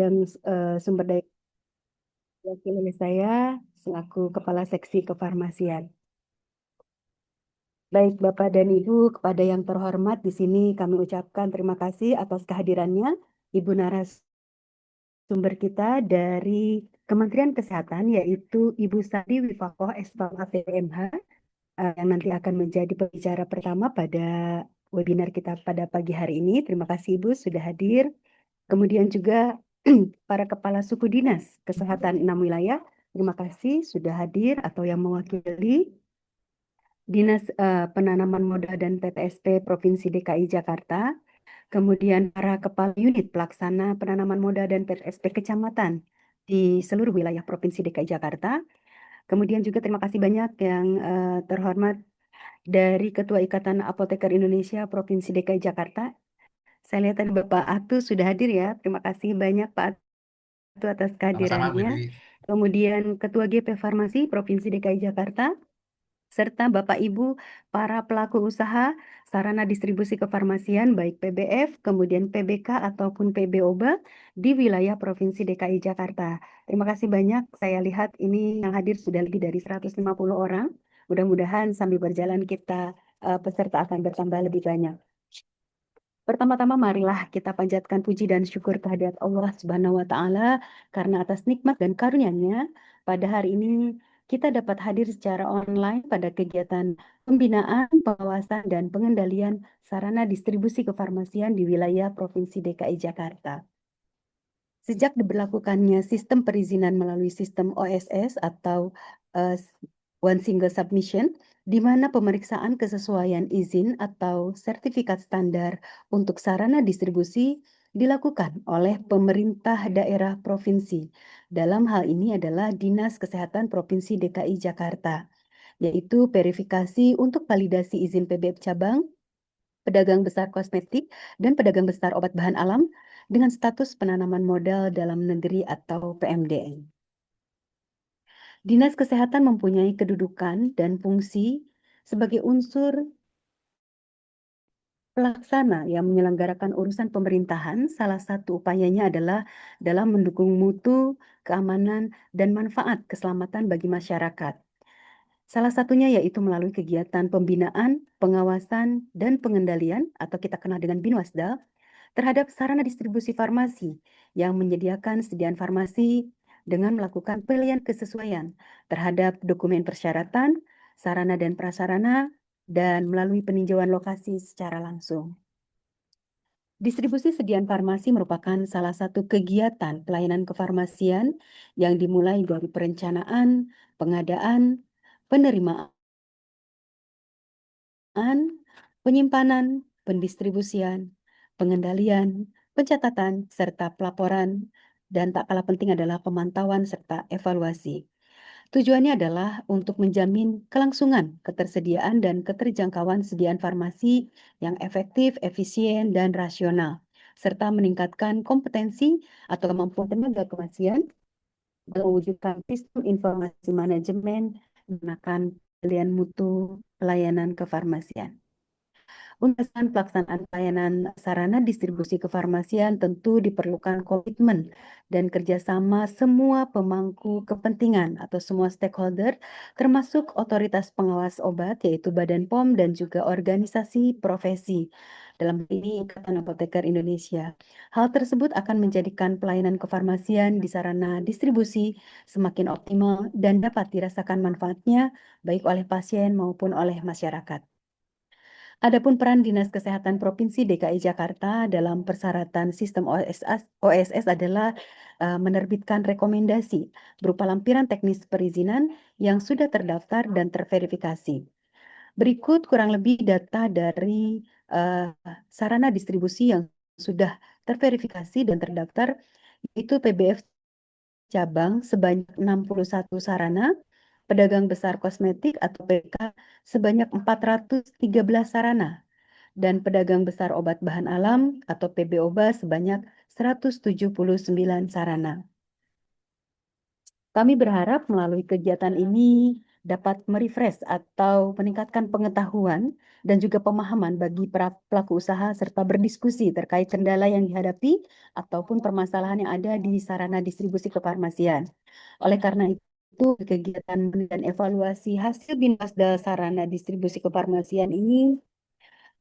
bidang sumber daya diwakili oleh saya selaku Kepala Seksi Kefarmasian. Baik Bapak dan Ibu, kepada yang terhormat di sini kami ucapkan terima kasih atas kehadirannya Ibu narasumber kita dari Kementerian Kesehatan, yaitu Ibu Sari Wifakoh SPM PMH, yang nanti akan menjadi pembicara pertama pada webinar kita pada pagi hari ini. Terima kasih Ibu sudah hadir. Kemudian juga para kepala suku dinas kesehatan 6 wilayah, terima kasih sudah hadir atau yang mewakili Dinas Penanaman Modal dan PTSP Provinsi DKI Jakarta, kemudian para kepala unit pelaksana penanaman modal dan PTSP kecamatan di seluruh wilayah Provinsi DKI Jakarta. Kemudian juga terima kasih banyak yang terhormat dari Ketua Ikatan Apoteker Indonesia Provinsi DKI Jakarta. Saya lihat tadi Bapak Atu sudah hadir ya. Terima kasih banyak Pak Atu atas Sama-sama, Bu kehadirannya. Dwi. Kemudian Ketua GP Farmasi Provinsi DKI Jakarta, serta Bapak Ibu para pelaku usaha sarana distribusi kefarmasian baik PBF, kemudian PBK ataupun PBOBA di wilayah Provinsi DKI Jakarta. Terima kasih banyak. Saya lihat ini yang hadir sudah lebih dari 150 orang. Mudah-mudahan sambil berjalan kita peserta akan bertambah lebih banyak. Pertama-tama marilah kita panjatkan puji dan syukur kehadirat Allah Subhanahu wa taala karena atas nikmat dan karunia-Nya pada hari ini kita dapat hadir secara online pada kegiatan pembinaan, pengawasan dan pengendalian sarana distribusi kefarmasian di wilayah Provinsi DKI Jakarta. Sejak diberlakukannya sistem perizinan melalui sistem OSS atau One Single Submission, di mana pemeriksaan kesesuaian izin atau sertifikat standar untuk sarana distribusi dilakukan oleh pemerintah daerah provinsi. Dalam hal ini adalah Dinas Kesehatan Provinsi DKI Jakarta, yaitu verifikasi untuk validasi izin PBF cabang, pedagang besar kosmetik, dan pedagang besar obat bahan alam dengan status penanaman modal dalam negeri atau PMDN. Dinas Kesehatan mempunyai kedudukan dan fungsi sebagai unsur pelaksana yang menyelenggarakan urusan pemerintahan. Salah satu upayanya adalah dalam mendukung mutu, keamanan, dan manfaat keselamatan bagi masyarakat. Salah satunya yaitu melalui kegiatan pembinaan, pengawasan, dan pengendalian atau kita kenal dengan Binwasda terhadap sarana distribusi farmasi yang menyediakan sediaan farmasi dengan melakukan penilaian kesesuaian terhadap dokumen persyaratan, sarana dan prasarana, dan melalui peninjauan lokasi secara langsung. Distribusi sediaan farmasi merupakan salah satu kegiatan pelayanan kefarmasian yang dimulai dari perencanaan, pengadaan, penerimaan, penyimpanan, pendistribusian, pengendalian, pencatatan, serta pelaporan, dan tak kalah penting adalah pemantauan serta evaluasi. Tujuannya adalah untuk menjamin kelangsungan, ketersediaan, dan keterjangkauan sediaan farmasi yang efektif, efisien, dan rasional, serta meningkatkan kompetensi atau kemampuan tenaga kefarmasian dalam mewujudkan sistem informasi manajemen menggunakan pilihan mutu pelayanan kefarmasian. Untuk pelaksanaan pelayanan sarana distribusi kefarmasian tentu diperlukan komitmen dan kerjasama semua pemangku kepentingan atau semua stakeholder, termasuk otoritas pengawas obat yaitu Badan POM dan juga organisasi profesi. Dalam ini Ikatan Apoteker Indonesia. Hal tersebut akan menjadikan pelayanan kefarmasian di sarana distribusi semakin optimal dan dapat dirasakan manfaatnya baik oleh pasien maupun oleh masyarakat. Adapun peran Dinas Kesehatan Provinsi DKI Jakarta dalam persyaratan sistem OSS adalah menerbitkan rekomendasi berupa lampiran teknis perizinan yang sudah terdaftar dan terverifikasi. Berikut kurang lebih data dari sarana distribusi yang sudah terverifikasi dan terdaftar, yaitu PBF cabang sebanyak 61 sarana, pedagang besar kosmetik atau PK sebanyak 413 sarana, dan pedagang besar obat bahan alam atau PBOBA sebanyak 179 sarana. Kami berharap melalui kegiatan ini dapat merefresh atau meningkatkan pengetahuan dan juga pemahaman bagi pelaku usaha serta berdiskusi terkait kendala yang dihadapi ataupun permasalahan yang ada di sarana distribusi kefarmasian. Oleh karena itu, kegiatan dan evaluasi hasil Binwasda sarana distribusi kefarmasian ini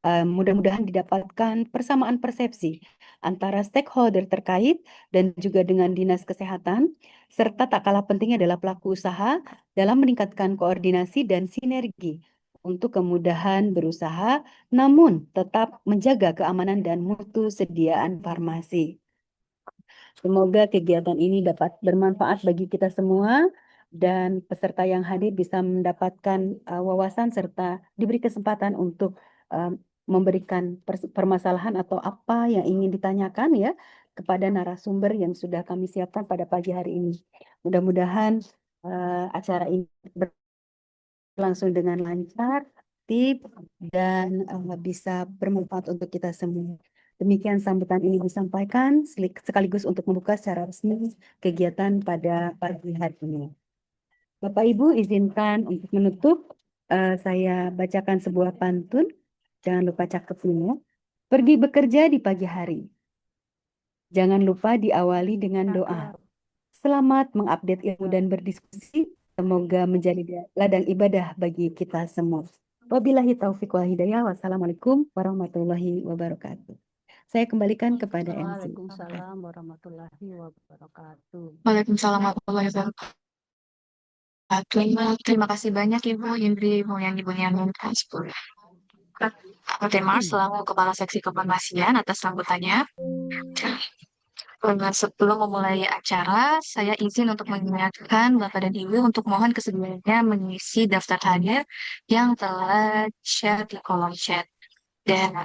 mudah-mudahan didapatkan persamaan persepsi antara stakeholder terkait dan juga dengan Dinas Kesehatan, serta tak kalah pentingnya adalah pelaku usaha dalam meningkatkan koordinasi dan sinergi untuk kemudahan berusaha, namun tetap menjaga keamanan dan mutu sediaan farmasi. Semoga kegiatan ini dapat bermanfaat bagi kita semua dan peserta yang hadir bisa mendapatkan wawasan serta diberi kesempatan untuk memberikan permasalahan atau apa yang ingin ditanyakan ya kepada narasumber yang sudah kami siapkan pada pagi hari ini. Mudah-mudahan acara ini berlangsung dengan lancar, tertib, dan bisa bermanfaat untuk kita semua. Demikian sambutan ini disampaikan sekaligus untuk membuka secara resmi kegiatan pada pagi hari ini. Bapak Ibu izinkan untuk menutup, saya bacakan sebuah pantun. Jangan lupa cakepnya. Pergi bekerja di pagi hari. Jangan lupa diawali dengan doa. Selamat mengupdate ilmu dan berdiskusi. Semoga menjadi ladang ibadah bagi kita semua. Wabillahi taufiq wal hidayah. Wassalamualaikum warahmatullahi wabarakatuh. Saya kembalikan kepada MC. Waalaikumsalam warahmatullahi wabarakatuh. Waalaikumsalam warahmatullahi wabarakatuh. Terima kasih banyak Ibu Indri Mulyani Bunyamin Mars selaku Kepala Seksi Kefarmasian atas sambutannya. Sebelum memulai acara, saya izin untuk mengingatkan Bapak dan Ibu untuk mohon kesediaannya mengisi daftar hadir yang telah share di kolom chat. Dan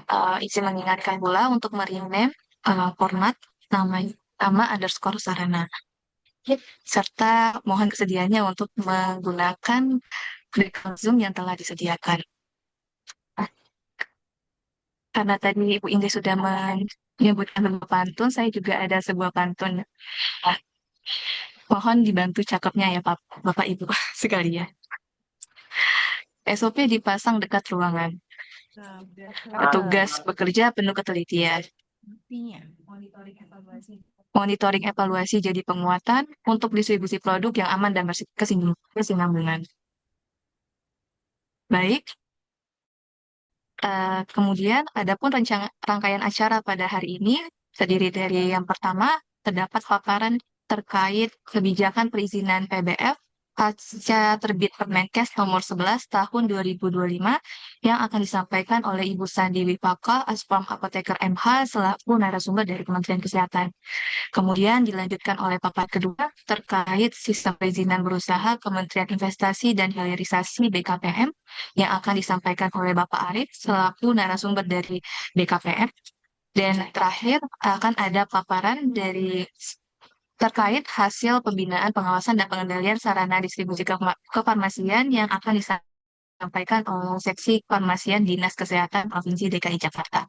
izin mengingatkan pula untuk merename format nama_sarana. Serta mohon kesediaannya untuk menggunakan background Zoom yang telah disediakan. Karena tadi Ibu Indri sudah menyebutkan beberapa pantun, saya juga ada sebuah pantun. Mohon dibantu cakepnya ya Bapak Ibu sekalian. SOP dipasang dekat ruangan. Petugas bekerja penuh ketelitian. Monitoring evaluasi jadi penguatan untuk distribusi produk yang aman dan berkesinambungan. Baik. Kemudian adapun rangkaian acara pada hari ini terdiri dari yang pertama terdapat paparan terkait kebijakan perizinan PBF pasca terbit Permenkes nomor 11 tahun 2025 yang akan disampaikan oleh Ibu Sandi Wipaka, Aspam Apoteker MH selaku narasumber dari Kementerian Kesehatan. Kemudian dilanjutkan oleh paparan kedua terkait sistem perizinan berusaha Kementerian Investasi dan Hilirisasi BKPM yang akan disampaikan oleh Bapak Arief selaku narasumber dari BKPM. Dan terakhir akan ada paparan dari terkait hasil pembinaan pengawasan dan pengendalian sarana distribusi kefarmasian yang akan disampaikan oleh Seksi Farmasian Dinas Kesehatan Provinsi DKI Jakarta.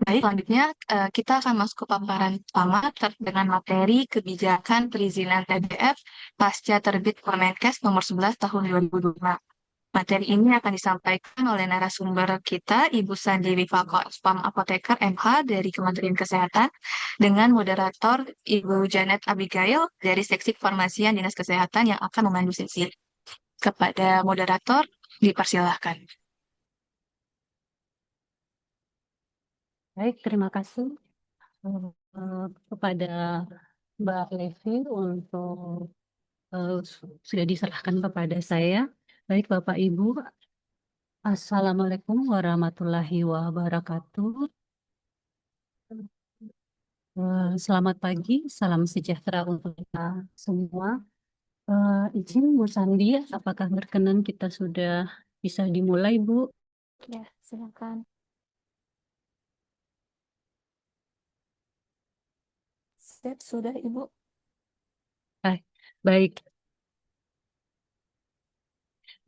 Baik, selanjutnya kita akan masuk ke paparan pertama dengan materi kebijakan perizinan PBF pasca terbit Permenkes nomor 11 tahun 2025. Materi ini akan disampaikan oleh narasumber kita, Ibu Sandi Wipaka, Spam Apoteker MH dari Kementerian Kesehatan, dengan moderator Ibu Janet Abigail dari Seksi Farmasian Dinas Kesehatan yang akan memandu sesi. Kepada moderator, dipersilahkan. Baik, terima kasih kepada Mbak Levi untuk sudah diserahkan kepada saya. Baik, Bapak Ibu, Assalamualaikum warahmatullahi wabarakatuh. Selamat pagi, salam sejahtera untuk kita semua. Izin Bu Sandi, apakah berkenan kita sudah bisa dimulai, Bu? Ya, silakan. Sudah, Ibu. Baik.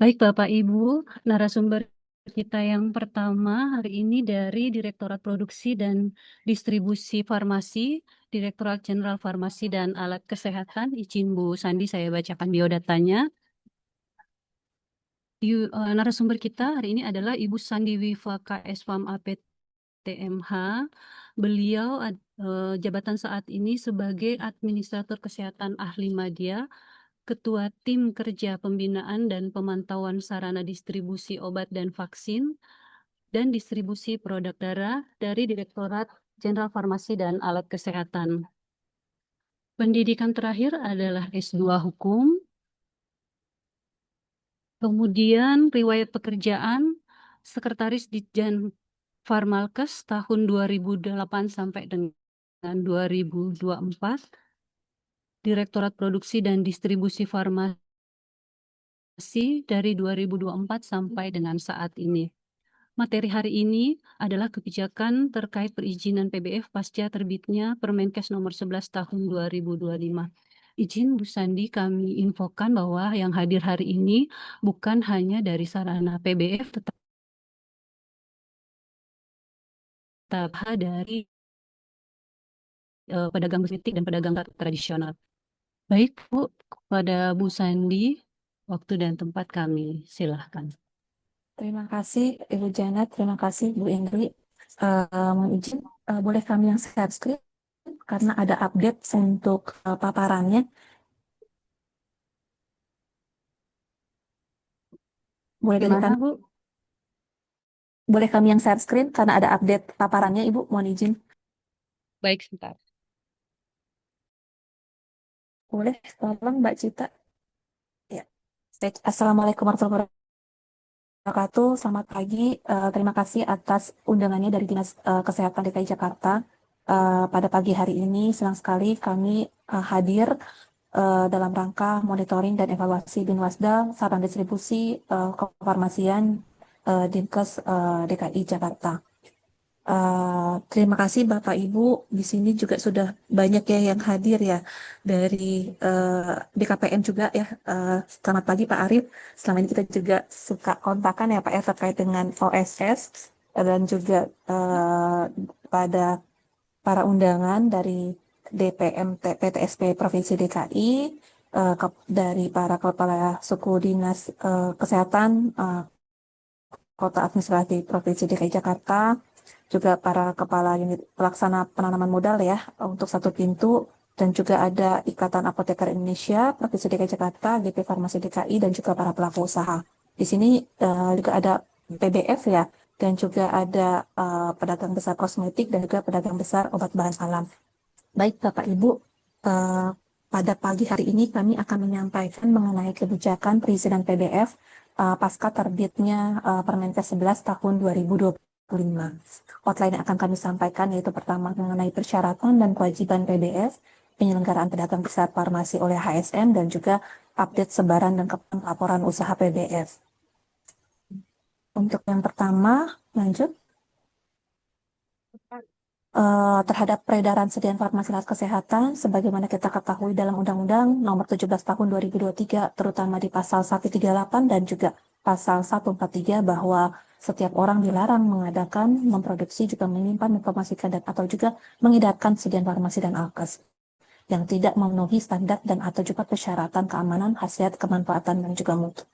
Baik, Bapak Ibu, narasumber kita yang pertama hari ini dari Direktorat Produksi dan Distribusi Farmasi, Direktorat Jenderal Farmasi dan Alat Kesehatan. Izin Bu Sandi, saya bacakan biodatanya. Narasumber kita hari ini adalah Ibu Sandi Wifa KSFAM APTMH. Beliau jabatan saat ini sebagai Administrator Kesehatan Ahli Madya, Ketua Tim Kerja Pembinaan dan Pemantauan Sarana Distribusi Obat dan Vaksin, dan Distribusi Produk Darah dari Direktorat Jenderal Farmasi dan Alat Kesehatan. Pendidikan terakhir adalah S2 Hukum. Kemudian riwayat pekerjaan, Sekretaris Ditjen Farmalkes tahun 2008 sampai dengan 2024, Direktorat Produksi dan Distribusi Farmasi dari 2024 sampai dengan saat ini. Materi hari ini adalah kebijakan terkait perizinan PBF pasca terbitnya Permenkes nomor 11 tahun 2025. Izin Bu Sandi, kami infokan bahwa yang hadir hari ini bukan hanya dari sarana PBF, tetap dari pedagang kosmetik dan pedagang tradisional. Baik Bu, kepada Bu Sandi, waktu dan tempat kami silahkan. Terima kasih Ibu Janet, terima kasih Bu Indri. Mohon izin, boleh kami yang share screen karena ada update untuk paparannya. Gimana Bu? Boleh kami yang share screen karena ada update paparannya Ibu, mohon izin. Baik, sebentar. Boleh, tolong Mbak Cita. Ya. Assalamualaikum warahmatullahi wabarakatuh. Selamat pagi. Terima kasih atas undangannya dari Dinas Kesehatan DKI Jakarta. Pada pagi hari ini senang sekali kami hadir dalam rangka monitoring dan evaluasi Binwasda, saran distribusi kefarmasian Dinkes DKI Jakarta. Terima kasih Bapak Ibu, di sini juga sudah banyak ya yang hadir ya dari BKPM juga ya. Selamat pagi Pak Arief. Selama ini kita juga suka kontakan ya Pak ya terkait dengan OSS dan juga pada para undangan dari DPM PTSP Provinsi DKI, dari para kepala suku dinas kesehatan Kota Administratif Provinsi DKI Jakarta, juga para kepala unit pelaksana penanaman modal ya untuk satu pintu, dan juga ada Ikatan Apoteker Indonesia Provinsi DKI Jakarta, GP Farmasi DKI, dan juga para pelaku usaha. Di sini juga ada PBF ya, dan juga ada pedagang besar kosmetik dan juga pedagang besar obat bahan alam. Baik Bapak Ibu, pada pagi hari ini kami akan menyampaikan mengenai kebijakan perizinan PBF pasca terbitnya Permenkes 11 tahun 2025. Outline yang akan kami sampaikan yaitu pertama mengenai persyaratan dan kewajiban PBF, penyelenggaraan pedagang besar farmasi oleh HSN, dan juga update sebaran dan laporan usaha PBF. Untuk yang pertama, lanjut. Terhadap peredaran sediaan farmasi alat kesehatan, sebagaimana kita ketahui dalam Undang-Undang Nomor 17 Tahun 2023, terutama di Pasal 138 dan juga Pasal 143, bahwa setiap orang dilarang mengadakan, memproduksi, juga menyimpan, mempromosikan, dan atau juga mengedarkan sediaan farmasi dan alkes yang tidak memenuhi standar dan atau juga persyaratan keamanan, khasiat, kemanfaatan, dan juga mutu.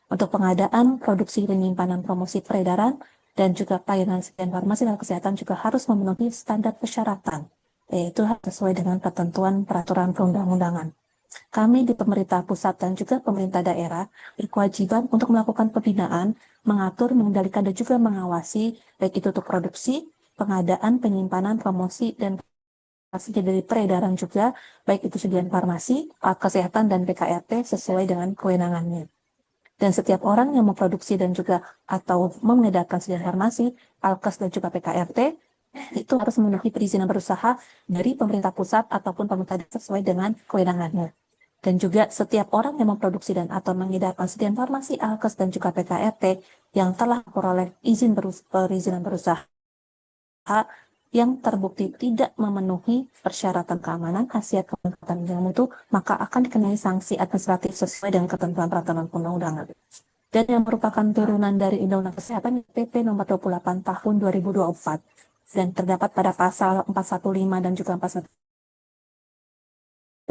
Untuk pengadaan, produksi, penyimpanan, promosi, peredaran, dan juga pelayanan sediaan farmasi dan kesehatan juga harus memenuhi standar persyaratan, yaitu sesuai dengan ketentuan peraturan perundang-undangan. Kami di pemerintah pusat dan juga pemerintah daerah berkewajiban untuk melakukan pembinaan, mengatur, mengendalikan, dan juga mengawasi, baik itu untuk produksi, pengadaan, penyimpanan, promosi, dan dari peredaran juga, baik itu sediaan farmasi, kesehatan, dan PKRT sesuai dengan kewenangannya. Dan setiap orang yang memproduksi dan juga atau mengedarkan sediaan farmasi, alkes, dan juga PKRT itu harus memenuhi perizinan berusaha dari pemerintah pusat ataupun pemerintah daerah sesuai dengan kewenangannya. Dan juga setiap orang yang memproduksi dan atau mengedarkan sediaan farmasi, alkes, dan juga PKRT yang telah memperoleh izin perizinan berusaha yang terbukti tidak memenuhi persyaratan keamanan, khasiat, kemanfaatan, dan mutu, maka akan dikenai sanksi administratif sesuai dengan ketentuan peraturan perundang-undangan. Dan yang merupakan turunan dari Undang-Undang Kesehatan PP Nomor 28 Tahun 2024 dan terdapat pada pasal 415 dan juga 415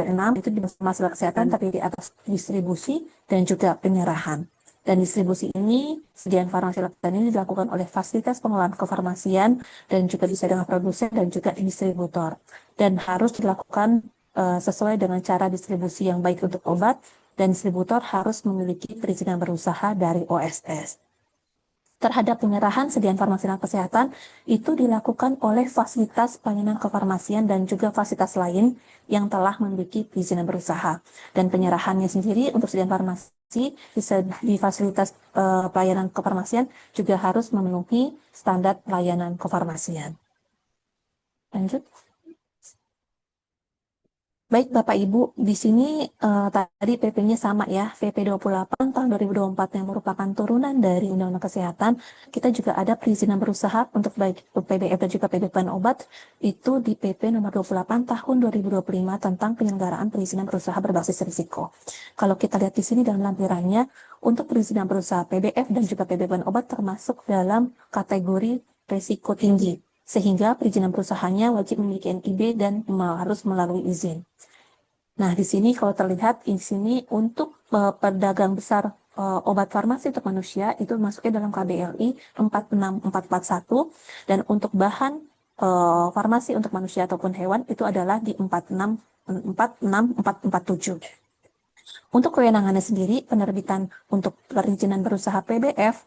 6 itu di masalah kesehatan terdiri atas distribusi dan juga penyerahan. Dan distribusi ini, sediaan farmasi lakukan ini dilakukan oleh fasilitas pengolahan kefarmasian dan juga bisa dengan produsen dan juga distributor. Dan harus dilakukan sesuai dengan cara distribusi yang baik untuk obat, dan distributor harus memiliki perizinan berusaha dari OSS. Terhadap penyerahan sediaan farmasi dan kesehatan itu dilakukan oleh fasilitas pelayanan kefarmasian dan juga fasilitas lain yang telah memiliki perizinan berusaha. Dan penyerahannya sendiri untuk sediaan farmasi bisa di fasilitas pelayanan kefarmasian juga harus memenuhi standar pelayanan kefarmasian. Lanjut. Baik Bapak Ibu, di sini tadi PP-nya sama ya, PP 28 tahun 2024 yang merupakan turunan dari Undang-Undang Kesehatan. Kita juga ada perizinan berusaha untuk baik PBF dan juga PBF bahan obat, itu di PP nomor 28 tahun 2025 tentang penyelenggaraan perizinan berusaha berbasis risiko. Kalau kita lihat di sini dalam lampirannya, untuk perizinan berusaha PBF dan juga PBF bahan obat termasuk dalam kategori risiko tinggi, sehingga perizinan berusahanya wajib memiliki NIB dan harus melalui izin. Nah, di sini kalau terlihat di sini untuk pedagang besar obat farmasi untuk manusia itu masuknya dalam KBLI 46441, dan untuk bahan farmasi untuk manusia ataupun hewan itu adalah di 46447. Untuk kewenangannya sendiri, penerbitan untuk perizinan berusaha PBF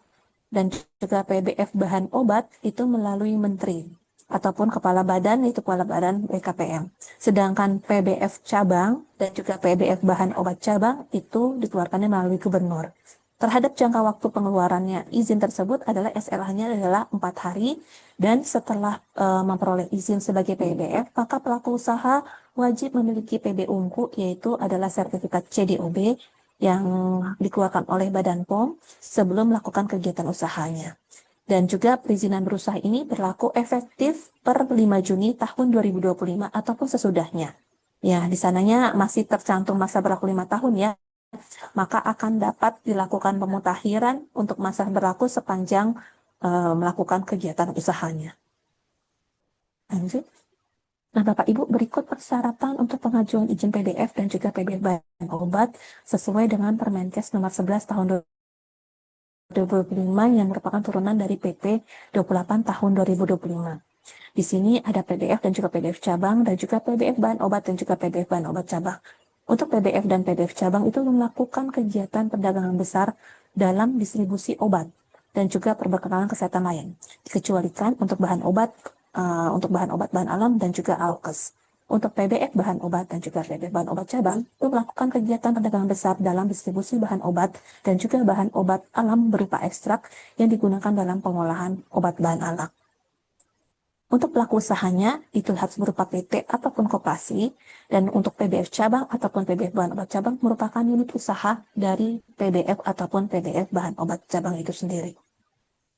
dan juga PBF bahan obat itu melalui menteri ataupun kepala badan, yaitu kepala badan BKPM. Sedangkan PBF cabang dan juga PBF bahan obat cabang itu dikeluarkannya melalui gubernur. Terhadap jangka waktu pengeluarannya izin tersebut adalah SLH-nya adalah 4 hari, dan setelah memperoleh izin sebagai PBF, maka pelaku usaha wajib memiliki PB Ungu, yaitu adalah sertifikat CDOB yang dikeluarkan oleh Badan POM sebelum melakukan kegiatan usahanya. Dan juga perizinan berusaha ini berlaku efektif per 5 Juni tahun 2025 ataupun sesudahnya. Ya, di sananya masih tercantum masa berlaku 5 tahun ya. Maka akan dapat dilakukan pemutakhiran untuk masa berlaku sepanjang melakukan kegiatan usahanya. Lanjut. Nah, Bapak Ibu, berikut persyaratan untuk pengajuan izin PBF dan juga PBF bahan obat sesuai dengan Permenkes nomor 11 tahun 2025 yang merupakan turunan dari PP 28 tahun 2025. Di sini ada PBF dan juga PBF cabang dan juga PBF bahan obat dan juga PBF bahan obat cabang. Untuk PBF dan PBF cabang itu melakukan kegiatan perdagangan besar dalam distribusi obat dan juga perbekalan kesehatan lain, dikecualikan untuk bahan obat bahan alam dan juga alkes. Untuk PBF bahan obat dan juga PBF bahan obat cabang itu melakukan kegiatan perdagangan besar dalam distribusi bahan obat dan juga bahan obat alam berupa ekstrak yang digunakan dalam pengolahan obat bahan alam. Untuk pelaku usahanya itu harus berupa PT ataupun koperasi, dan untuk PBF cabang ataupun PBF bahan obat cabang merupakan unit usaha dari PBF ataupun PBF bahan obat cabang itu sendiri.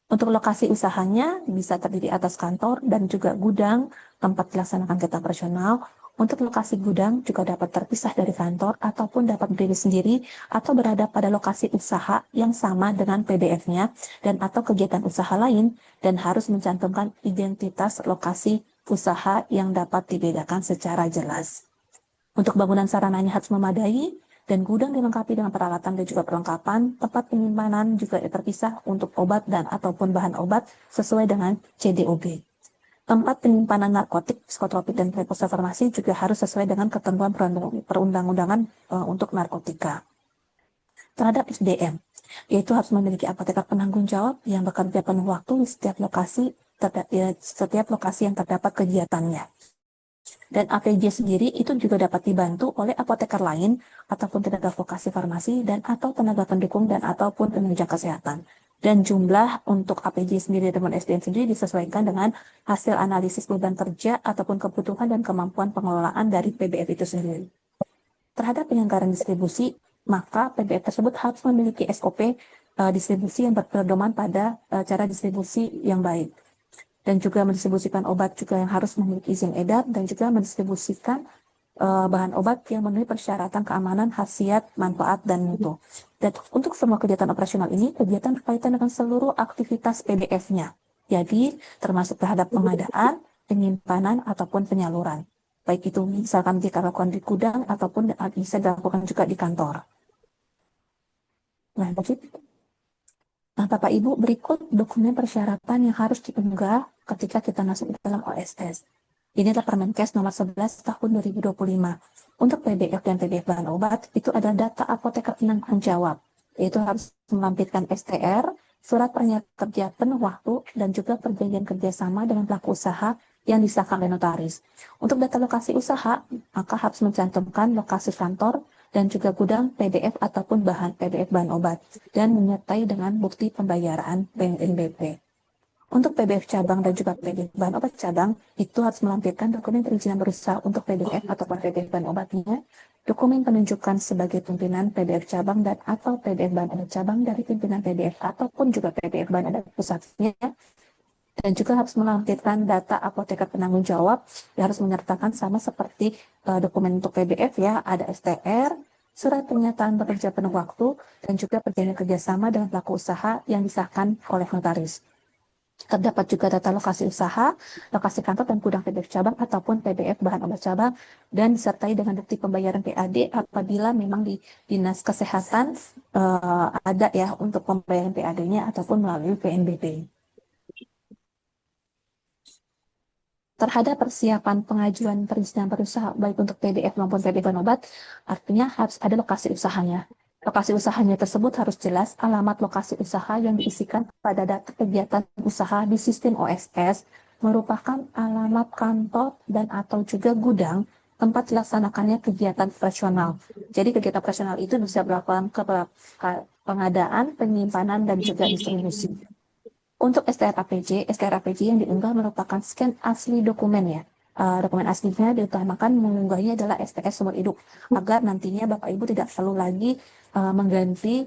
Untuk lokasi usahanya bisa terdiri atas kantor dan juga gudang tempat dilaksanakan kegiatan operasional. Untuk lokasi gudang juga dapat terpisah dari kantor ataupun dapat berdiri sendiri atau berada pada lokasi usaha yang sama dengan PBF-nya dan atau kegiatan usaha lain, dan harus mencantumkan identitas lokasi usaha yang dapat dibedakan secara jelas. Untuk bangunan sarananya harus memadai, dan gudang dilengkapi dengan peralatan dan juga perlengkapan. Tempat penyimpanan juga terpisah untuk obat dan ataupun bahan obat sesuai dengan CDOB. Tempat penyimpanan narkotik, psikotropik, dan prekurser farmasi juga harus sesuai dengan ketentuan perundang-undangan untuk narkotika. Terhadap SDM, yaitu harus memiliki apoteker penanggung jawab yang bekerja penuh waktu di setiap lokasi yang terdapat kegiatannya. Dan APJ sendiri itu juga dapat dibantu oleh apoteker lain ataupun tenaga vokasi farmasi dan atau tenaga pendukung dan ataupun penunjang kesehatan. Dan jumlah untuk APJ sendiri dan SDM sendiri disesuaikan dengan hasil analisis beban kerja ataupun kebutuhan dan kemampuan pengelolaan dari PBF itu sendiri. Terhadap penyelenggaraan distribusi, maka PBF tersebut harus memiliki SOP distribusi yang berpedoman pada cara distribusi yang baik. Dan juga mendistribusikan obat juga yang harus memiliki izin edar, dan juga mendistribusikan bahan obat yang memenuhi persyaratan keamanan, khasiat, manfaat, dan mutu. Dan untuk semua kegiatan operasional ini, kegiatan berkaitan dengan seluruh aktivitas PBF-nya. Jadi, termasuk terhadap pengadaan, penyimpanan, ataupun penyaluran. baik itu misalkan jika dilakukan di gudang ataupun bisa dilakukan juga di kantor. Nah, Nah, Bapak Ibu, berikut dokumen persyaratan yang harus diunggah ketika kita masuk ke dalam OSS. Ini adalah Permenkes nomor 11 tahun 2025. Untuk PBF dan PBF bahan obat, itu adalah data apoteker penanggung jawab, yaitu harus melampirkan STR, surat pernyataan kerja penuh waktu, dan juga perjanjian kerjasama dengan pelaku usaha yang disahkan oleh notaris. Untuk data lokasi usaha, maka harus mencantumkan lokasi kantor dan juga gudang PDF ataupun bahan PDF bahan obat, dan menyertai dengan bukti pembayaran PNBP. Untuk PBF cabang dan juga PBF bahan obat cabang, itu harus melampirkan dokumen perizinan berusaha untuk PBF ataupun PBF bahan obatnya, dokumen penunjukan sebagai pimpinan PBF cabang dan atau PBF bahan obat cabang dari pimpinan PBF ataupun juga PBF bahan obat pusatnya, dan juga harus melampirkan data apoteker penanggung jawab yang harus menyertakan sama seperti dokumen untuk PBF ya, ada STR, surat pernyataan bekerja penuh waktu, dan juga perjanjian kerjasama dengan pelaku usaha yang disahkan oleh notaris. Terdapat juga data lokasi usaha, lokasi kantor dan gudang PBF cabang ataupun PBF bahan obat cabang, dan disertai dengan bukti pembayaran PAD apabila memang di Dinas Kesehatan ada ya untuk pembayaran PAD-nya ataupun melalui PNBP. Terhadap persiapan pengajuan perizinan berusaha baik untuk PBF maupun PBF bahan obat, artinya harus ada lokasi usahanya. Lokasi usahanya tersebut harus jelas alamat lokasi usaha yang diisikan pada data kegiatan usaha di sistem OSS merupakan alamat kantor dan atau juga gudang tempat dilaksanakannya kegiatan operasional. Jadi kegiatan operasional itu bisa melakukan pengadaan, penyimpanan, dan juga distribusi. Untuk STR APJ yang diunggah merupakan scan asli dokumen ya. Dokumen aslinya diutamakan mengunggahnya adalah STR seumur hidup agar nantinya Bapak Ibu tidak perlu lagi mengganti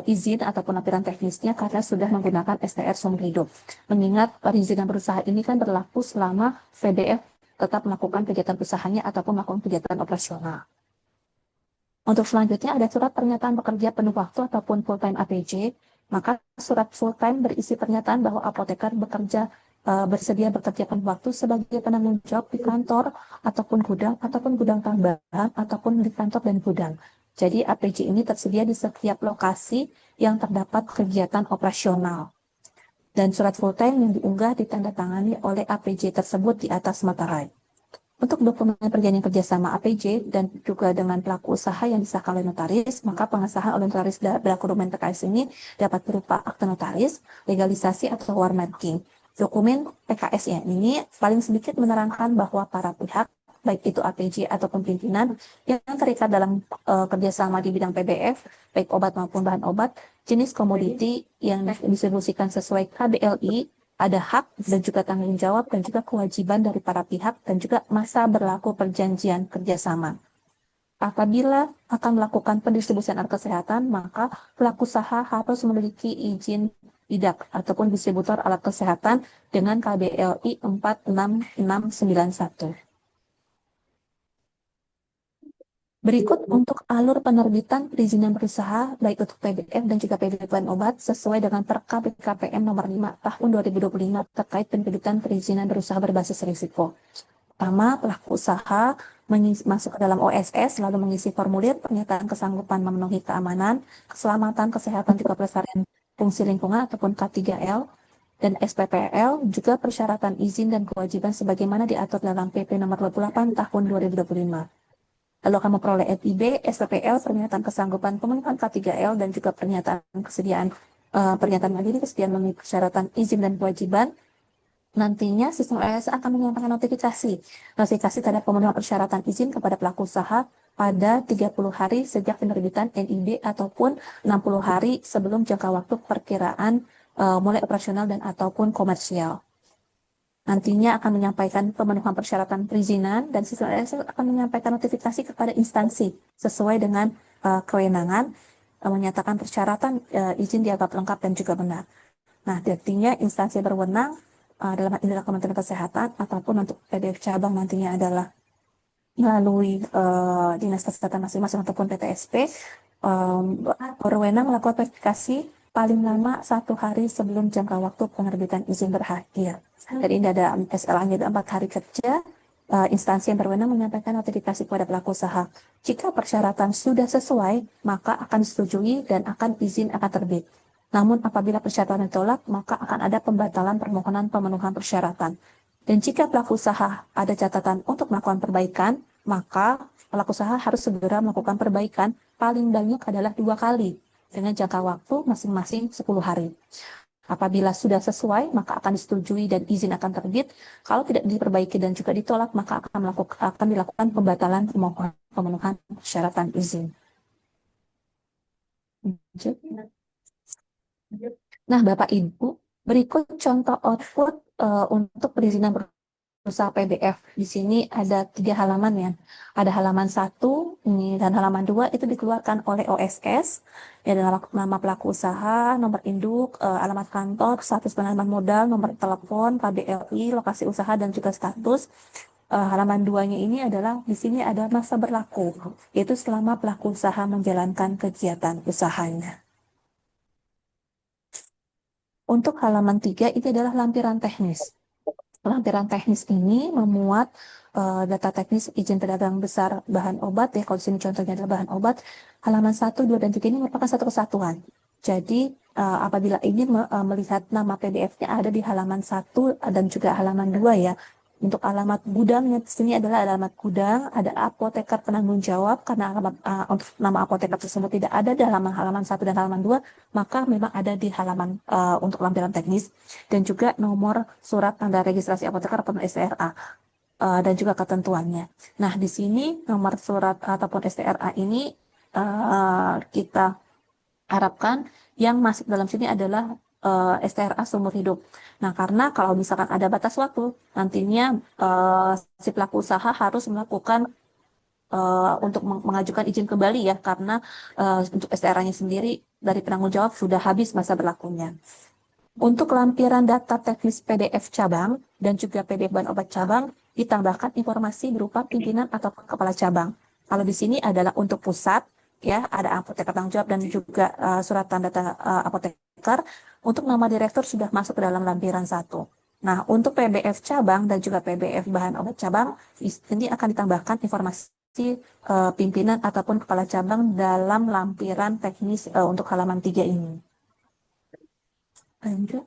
izin ataupun lampiran teknisnya karena sudah menggunakan STR seumur hidup. Mengingat perizinan berusaha ini kan berlaku selama PDF tetap melakukan kegiatan usahanya ataupun melakukan kegiatan operasional. Untuk selanjutnya ada surat pernyataan bekerja penuh waktu ataupun full time APJ. Maka surat full time berisi pernyataan bahwa apoteker bersedia bekerja penuh waktu sebagai penanggung jawab di kantor ataupun gudang tambahan ataupun di kantor dan gudang. Jadi APJ ini tersedia di setiap lokasi yang terdapat kegiatan operasional. Dan surat full time yang diunggah ditandatangani oleh APJ tersebut di atas materai. Untuk dokumen perjanjian kerjasama APJ dan juga dengan pelaku usaha yang disahkan oleh notaris, maka pengesahan oleh notaris berlaku dokumen PKS ini dapat berupa akte notaris, legalisasi atau warmarking. Dokumen PKS-nya ini paling sedikit menerangkan bahwa para pihak, baik itu APJ ataupun pimpinan, yang terikat dalam kerjasama di bidang PBF, baik obat maupun bahan obat, jenis komoditi yang didistribusikan sesuai KBLI, ada hak dan juga tanggung jawab dan juga kewajiban dari para pihak dan juga masa berlaku perjanjian kerjasama. Apabila akan melakukan pendistribusian alat kesehatan, maka pelaku usaha harus memiliki izin bidak ataupun distributor alat kesehatan dengan KBLI 46691. Berikut untuk alur penerbitan perizinan berusaha baik untuk PBF dan juga PBF bahan obat sesuai dengan Perka BKPM nomor 5 tahun 2025 terkait penerbitan perizinan berusaha berbasis risiko. Pertama, pelaku usaha masuk ke dalam OSS lalu mengisi formulir pernyataan kesanggupan memenuhi keamanan, keselamatan, kesehatan, juga pelestarian fungsi lingkungan ataupun K3L dan SPPL, juga persyaratan izin dan kewajiban sebagaimana diatur dalam PP nomor 28 tahun 2025. Lalu akan memperoleh FIB, SPPL, pernyataan kesanggupan pemenuhan K3L, dan juga pernyataan pernyataan mandiri kesediaan memenuhi persyaratan izin dan kewajiban. Nantinya sistem OSS akan menyampaikan notifikasi terhadap pemenuhan persyaratan izin kepada pelaku usaha pada 30 hari sejak penerbitan NIB ataupun 60 hari sebelum jangka waktu perkiraan mulai operasional dan ataupun komersial. Nantinya akan menyampaikan pemenuhan persyaratan perizinan dan sistem OSS akan menyampaikan notifikasi kepada instansi sesuai dengan kewenangan menyatakan persyaratan izin dianggap lengkap dan juga benar. Nah, artinya instansi berwenang dalam hal ini adalah Kementerian Kesehatan ataupun untuk PBF cabang nantinya adalah melalui Dinas Kesehatan masing-masing ataupun PTSP berwenang melakukan verifikasi paling lama 1 hari sebelum jangka waktu penerbitan izin berakhir. Dan ini ada SLA-nya 4 hari kerja instansi yang berwenang menyampaikan notifikasi kepada pelaku usaha. Jika persyaratan sudah sesuai, maka akan disetujui dan izin akan terbit. Namun apabila persyaratan ditolak, maka akan ada pembatalan permohonan pemenuhan persyaratan. Dan jika pelaku usaha ada catatan untuk melakukan perbaikan, maka pelaku usaha harus segera melakukan perbaikan paling banyak adalah 2 kali dengan jangka waktu masing-masing 10 hari. Apabila sudah sesuai, maka akan disetujui dan izin akan terbit. Kalau tidak diperbaiki dan juga ditolak, maka akan dilakukan pembatalan pemenuhan persyaratan izin. Nah, Bapak Ibu, berikut contoh output untuk perizinan berusaha PBF. Di sini ada 3 halaman ya. Ada halaman 1 ini dan halaman 2 itu dikeluarkan oleh OSS. Ya, ada nama pelaku usaha, nomor induk, alamat kantor, status penanaman modal, nomor telepon, KBLI, lokasi usaha dan juga status. Halaman 2-nya ini adalah di sini ada masa berlaku, yaitu selama pelaku usaha menjalankan kegiatan usahanya. Untuk halaman 3 ini adalah lampiran teknis. Lampiran teknis ini memuat data teknis izin pedagang besar bahan obat ya. Kalau di sini contohnya adalah bahan obat. Halaman 1, 2, dan 3 ini merupakan satu kesatuan. Jadi apabila ingin melihat nama PDF-nya ada di halaman 1 dan juga halaman 2 ya. Untuk alamat gudangnya di sini adalah alamat gudang, ada apoteker penanggung jawab karena untuk nama apoteker tersebut tidak ada di halaman 1 dan halaman 2, maka memang ada di halaman untuk lampiran teknis. Dan juga nomor surat tanda registrasi apoteker ataupun STRA dan juga ketentuannya. Nah, di sini nomor surat ataupun STRA ini kita harapkan yang masuk dalam sini adalah STRA seumur hidup. Nah, karena kalau misalkan ada batas waktu, nantinya si pelaku usaha harus melakukan untuk mengajukan izin kembali ya, karena untuk STRA-nya sendiri dari penanggung jawab sudah habis masa berlakunya. Untuk lampiran data teknis PDF cabang dan juga PDF bahan obat cabang, ditambahkan informasi berupa pimpinan ataupun kepala cabang. Kalau di sini adalah untuk pusat, ya ada apoteker tanggung jawab dan juga surat tanda apoteker. Untuk nama direktur sudah masuk ke dalam lampiran 1. Nah, untuk PBF cabang dan juga PBF bahan obat cabang, ini akan ditambahkan informasi pimpinan ataupun kepala cabang dalam lampiran teknis untuk halaman 3 ini. Lanjut.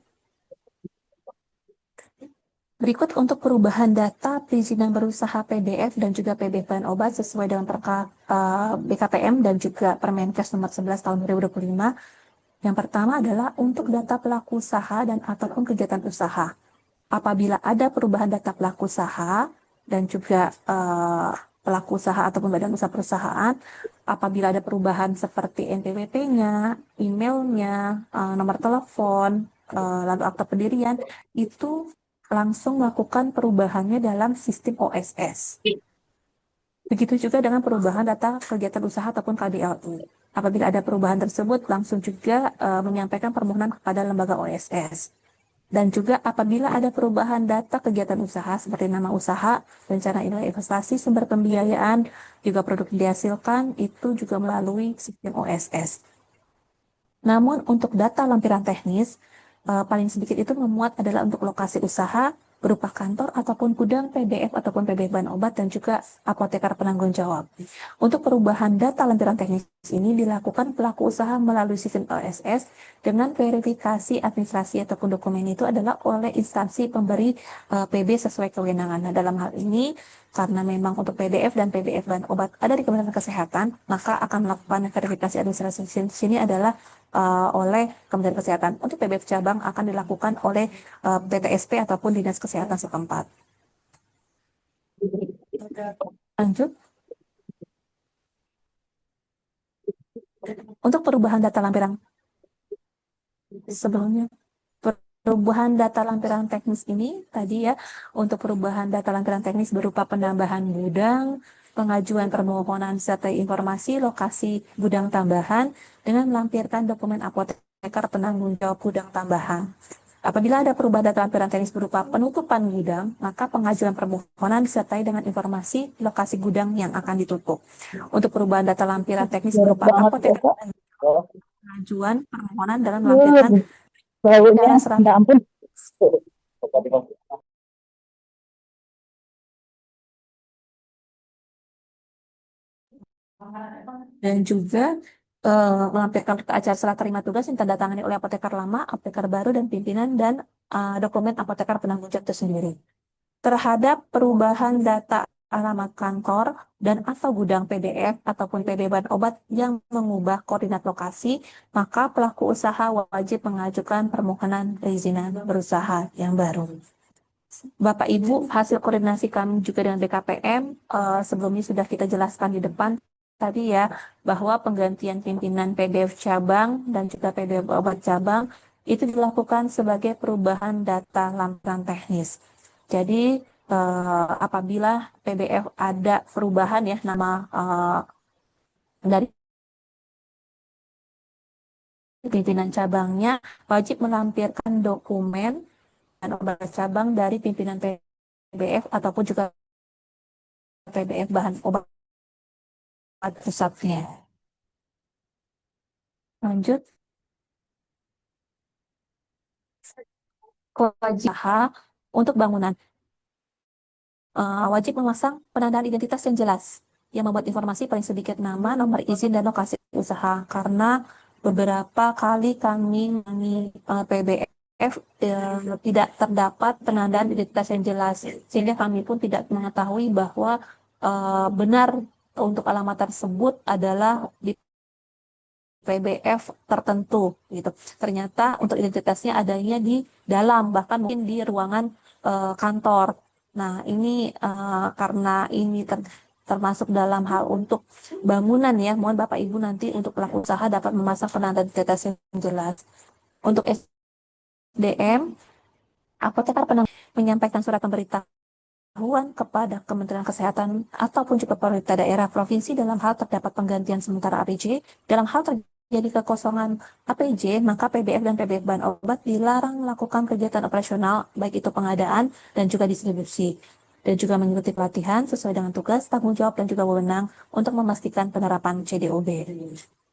Berikut untuk perubahan data perizinan berusaha PDF dan juga PBF bahan obat sesuai dengan Perka BKPM dan juga Permenkes nomor 11 tahun 2025. Yang pertama adalah untuk data pelaku usaha dan ataupun kegiatan usaha. Apabila ada perubahan data pelaku usaha dan juga pelaku usaha ataupun badan usaha perusahaan, apabila ada perubahan seperti NPWP-nya, emailnya, nomor telepon, lalu akta pendirian, itu langsung melakukan perubahannya dalam sistem OSS. Begitu juga dengan perubahan data kegiatan usaha ataupun KDLI. Apabila ada perubahan tersebut, langsung juga menyampaikan permohonan kepada lembaga OSS. Dan juga apabila ada perubahan data kegiatan usaha seperti nama usaha, rencana nilai investasi, sumber pembiayaan, juga produk yang dihasilkan, itu juga melalui sistem OSS. Namun untuk data lampiran teknis, paling sedikit itu memuat adalah untuk lokasi usaha, berupa kantor ataupun gudang PDF ataupun PBF bahan obat dan juga apoteker penanggung jawab. Untuk perubahan data lampiran teknis ini dilakukan pelaku usaha melalui sistem OSS dengan verifikasi administrasi ataupun dokumen itu adalah oleh instansi pemberi PB sesuai kewenangan. Nah, dalam hal ini karena memang untuk PDF dan PBF bahan obat ada di Kementerian Kesehatan, maka akan melakukan verifikasi administrasi di sini adalah oleh Kementerian Kesehatan. Untuk PBF cabang akan dilakukan oleh PTSP ataupun Dinas Kesehatan setempat. Lanjut. Untuk perubahan data lampiran sebelumnya, perubahan data lampiran teknis ini tadi ya, untuk perubahan data lampiran teknis berupa penambahan gudang, pengajuan permohonan serta informasi lokasi gudang tambahan dengan melampirkan dokumen apoteker penanggung jawab gudang tambahan. Apabila ada perubahan data lampiran teknis berupa penutupan gudang, maka pengajuan permohonan disertai dengan informasi lokasi gudang yang akan ditutup. Untuk perubahan data lampiran teknis berupa apoteker pengajuan permohonan dalam melampirkan baunya, minta ampun. Dan juga melampirkan berita acara serah terima tugas yang tanda tangani oleh apoteker lama, apoteker baru, dan pimpinan, dan dokumen apoteker penanggung jawab itu sendiri. Terhadap perubahan data alamat kantor dan atau gudang PDF ataupun PB bahan obat yang mengubah koordinat lokasi, maka pelaku usaha wajib mengajukan permohonan perizinan berusaha yang baru. Bapak Ibu, hasil koordinasi kami juga dengan BKPM sebelumnya sudah kita jelaskan di depan tadi ya, bahwa penggantian pimpinan PDF cabang dan juga PDF obat cabang itu dilakukan sebagai perubahan data lampiran teknis. Jadi apabila PBF ada perubahan ya nama dari pimpinan cabangnya, wajib melampirkan dokumen dan obat cabang dari pimpinan PBF ataupun juga PBF bahan obat pusatnya. Lanjut, kewajiban untuk bangunan. Wajib memasang penandaan identitas yang jelas, yang membuat informasi paling sedikit nama, nomor izin, dan lokasi usaha. Karena beberapa kali kami PBF tidak terdapat penandaan identitas yang jelas, sehingga kami pun tidak mengetahui bahwa benar untuk alamat tersebut adalah di PBF tertentu gitu. Ternyata untuk identitasnya adanya di dalam, bahkan mungkin di ruangan kantor. Nah, ini karena ini termasuk dalam hal untuk bangunan ya. Mohon Bapak Ibu nanti untuk pelaku usaha dapat memasang penanda identitas yang jelas. Untuk SDM, apoteker menyampaikan surat pemberitahuan kepada Kementerian Kesehatan ataupun juga pemerintah daerah provinsi dalam hal terdapat penggantian sementara APJ. Dalam hal terjadi kekosongan APJ, maka PBF dan PBF bahan obat dilarang melakukan kegiatan operasional, baik itu pengadaan dan juga distribusi, dan juga mengikuti pelatihan sesuai dengan tugas, tanggung jawab, dan juga wewenang untuk memastikan penerapan CDOB.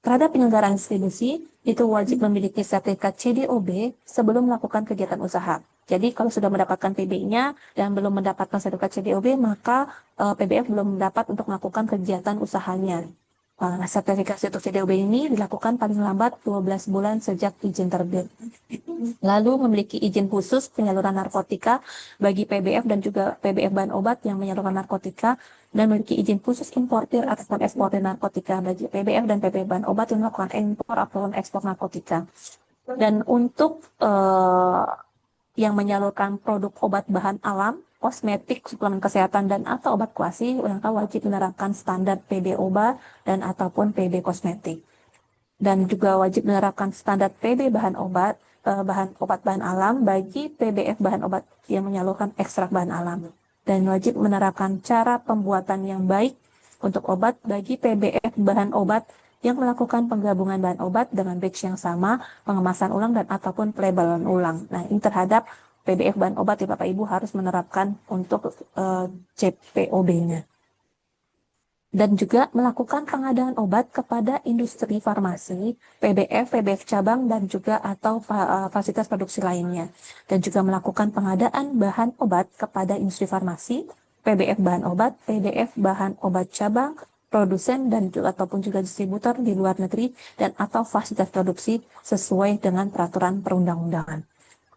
Terhadap penyelenggaraan distribusi, itu wajib memiliki sertifikat CDOB sebelum melakukan kegiatan usaha. Jadi kalau sudah mendapatkan PB-nya dan belum mendapatkan sertifikat CDOB, maka PBF belum mendapat untuk melakukan kegiatan usahanya. Sertifikasi untuk CDOB ini dilakukan paling lambat 12 bulan sejak izin terbit. Lalu memiliki izin khusus penyaluran narkotika bagi PBF dan juga PBF bahan obat yang menyalurkan narkotika, dan memiliki izin khusus importir ataupun eksportir narkotika bagi PBF dan PBF bahan obat yang melakukan impor ataupun ekspor narkotika. Dan untuk yang menyalurkan produk obat bahan alam, kosmetik, suplemen kesehatan, dan atau obat kuasi, mereka wajib menerapkan standar PB obat dan ataupun PB kosmetik. Dan juga wajib menerapkan standar PB bahan obat, bahan alam bagi PBF bahan obat yang menyalurkan ekstrak bahan alam. Dan wajib menerapkan cara pembuatan yang baik untuk obat bagi PBF bahan obat yang melakukan penggabungan bahan obat dengan batch yang sama, pengemasan ulang, dan ataupun pelabelan ulang. Nah, ini terhadap PBF bahan obat ya Bapak Ibu harus menerapkan untuk CPOB-nya. Dan juga melakukan pengadaan obat kepada industri farmasi, PBF, PBF cabang, dan juga atau fasilitas produksi lainnya. Dan juga melakukan pengadaan bahan obat kepada industri farmasi, PBF bahan obat, PBF bahan obat cabang, produsen, dan juga ataupun juga distributor di luar negeri, dan atau fasilitas produksi sesuai dengan peraturan perundang-undangan.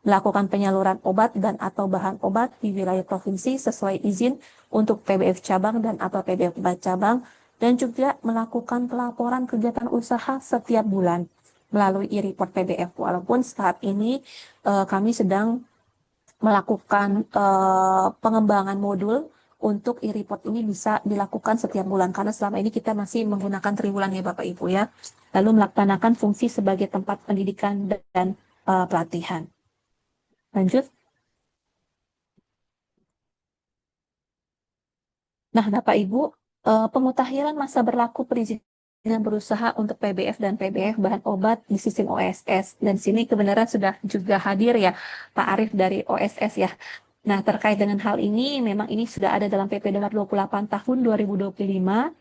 Melakukan penyaluran obat dan atau bahan obat di wilayah provinsi sesuai izin untuk PBF cabang dan atau PBF obat cabang, dan juga melakukan pelaporan kegiatan usaha setiap bulan melalui e-report PBF. Walaupun saat ini kami sedang melakukan pengembangan modul untuk e-report ini bisa dilakukan setiap bulan, karena selama ini kita masih menggunakan triwulan ya Bapak Ibu ya. Lalu melaksanakan fungsi sebagai tempat pendidikan dan pelatihan. Lanjut. Nah, Bapak Ibu, pemutahiran masa berlaku perizinan berusaha untuk PBF dan PBF bahan obat di sistem OSS. Dan sini kebenaran sudah juga hadir ya Pak Arief dari OSS ya. Nah, terkait dengan hal ini, memang ini sudah ada dalam PP nomor 28 tahun 2025,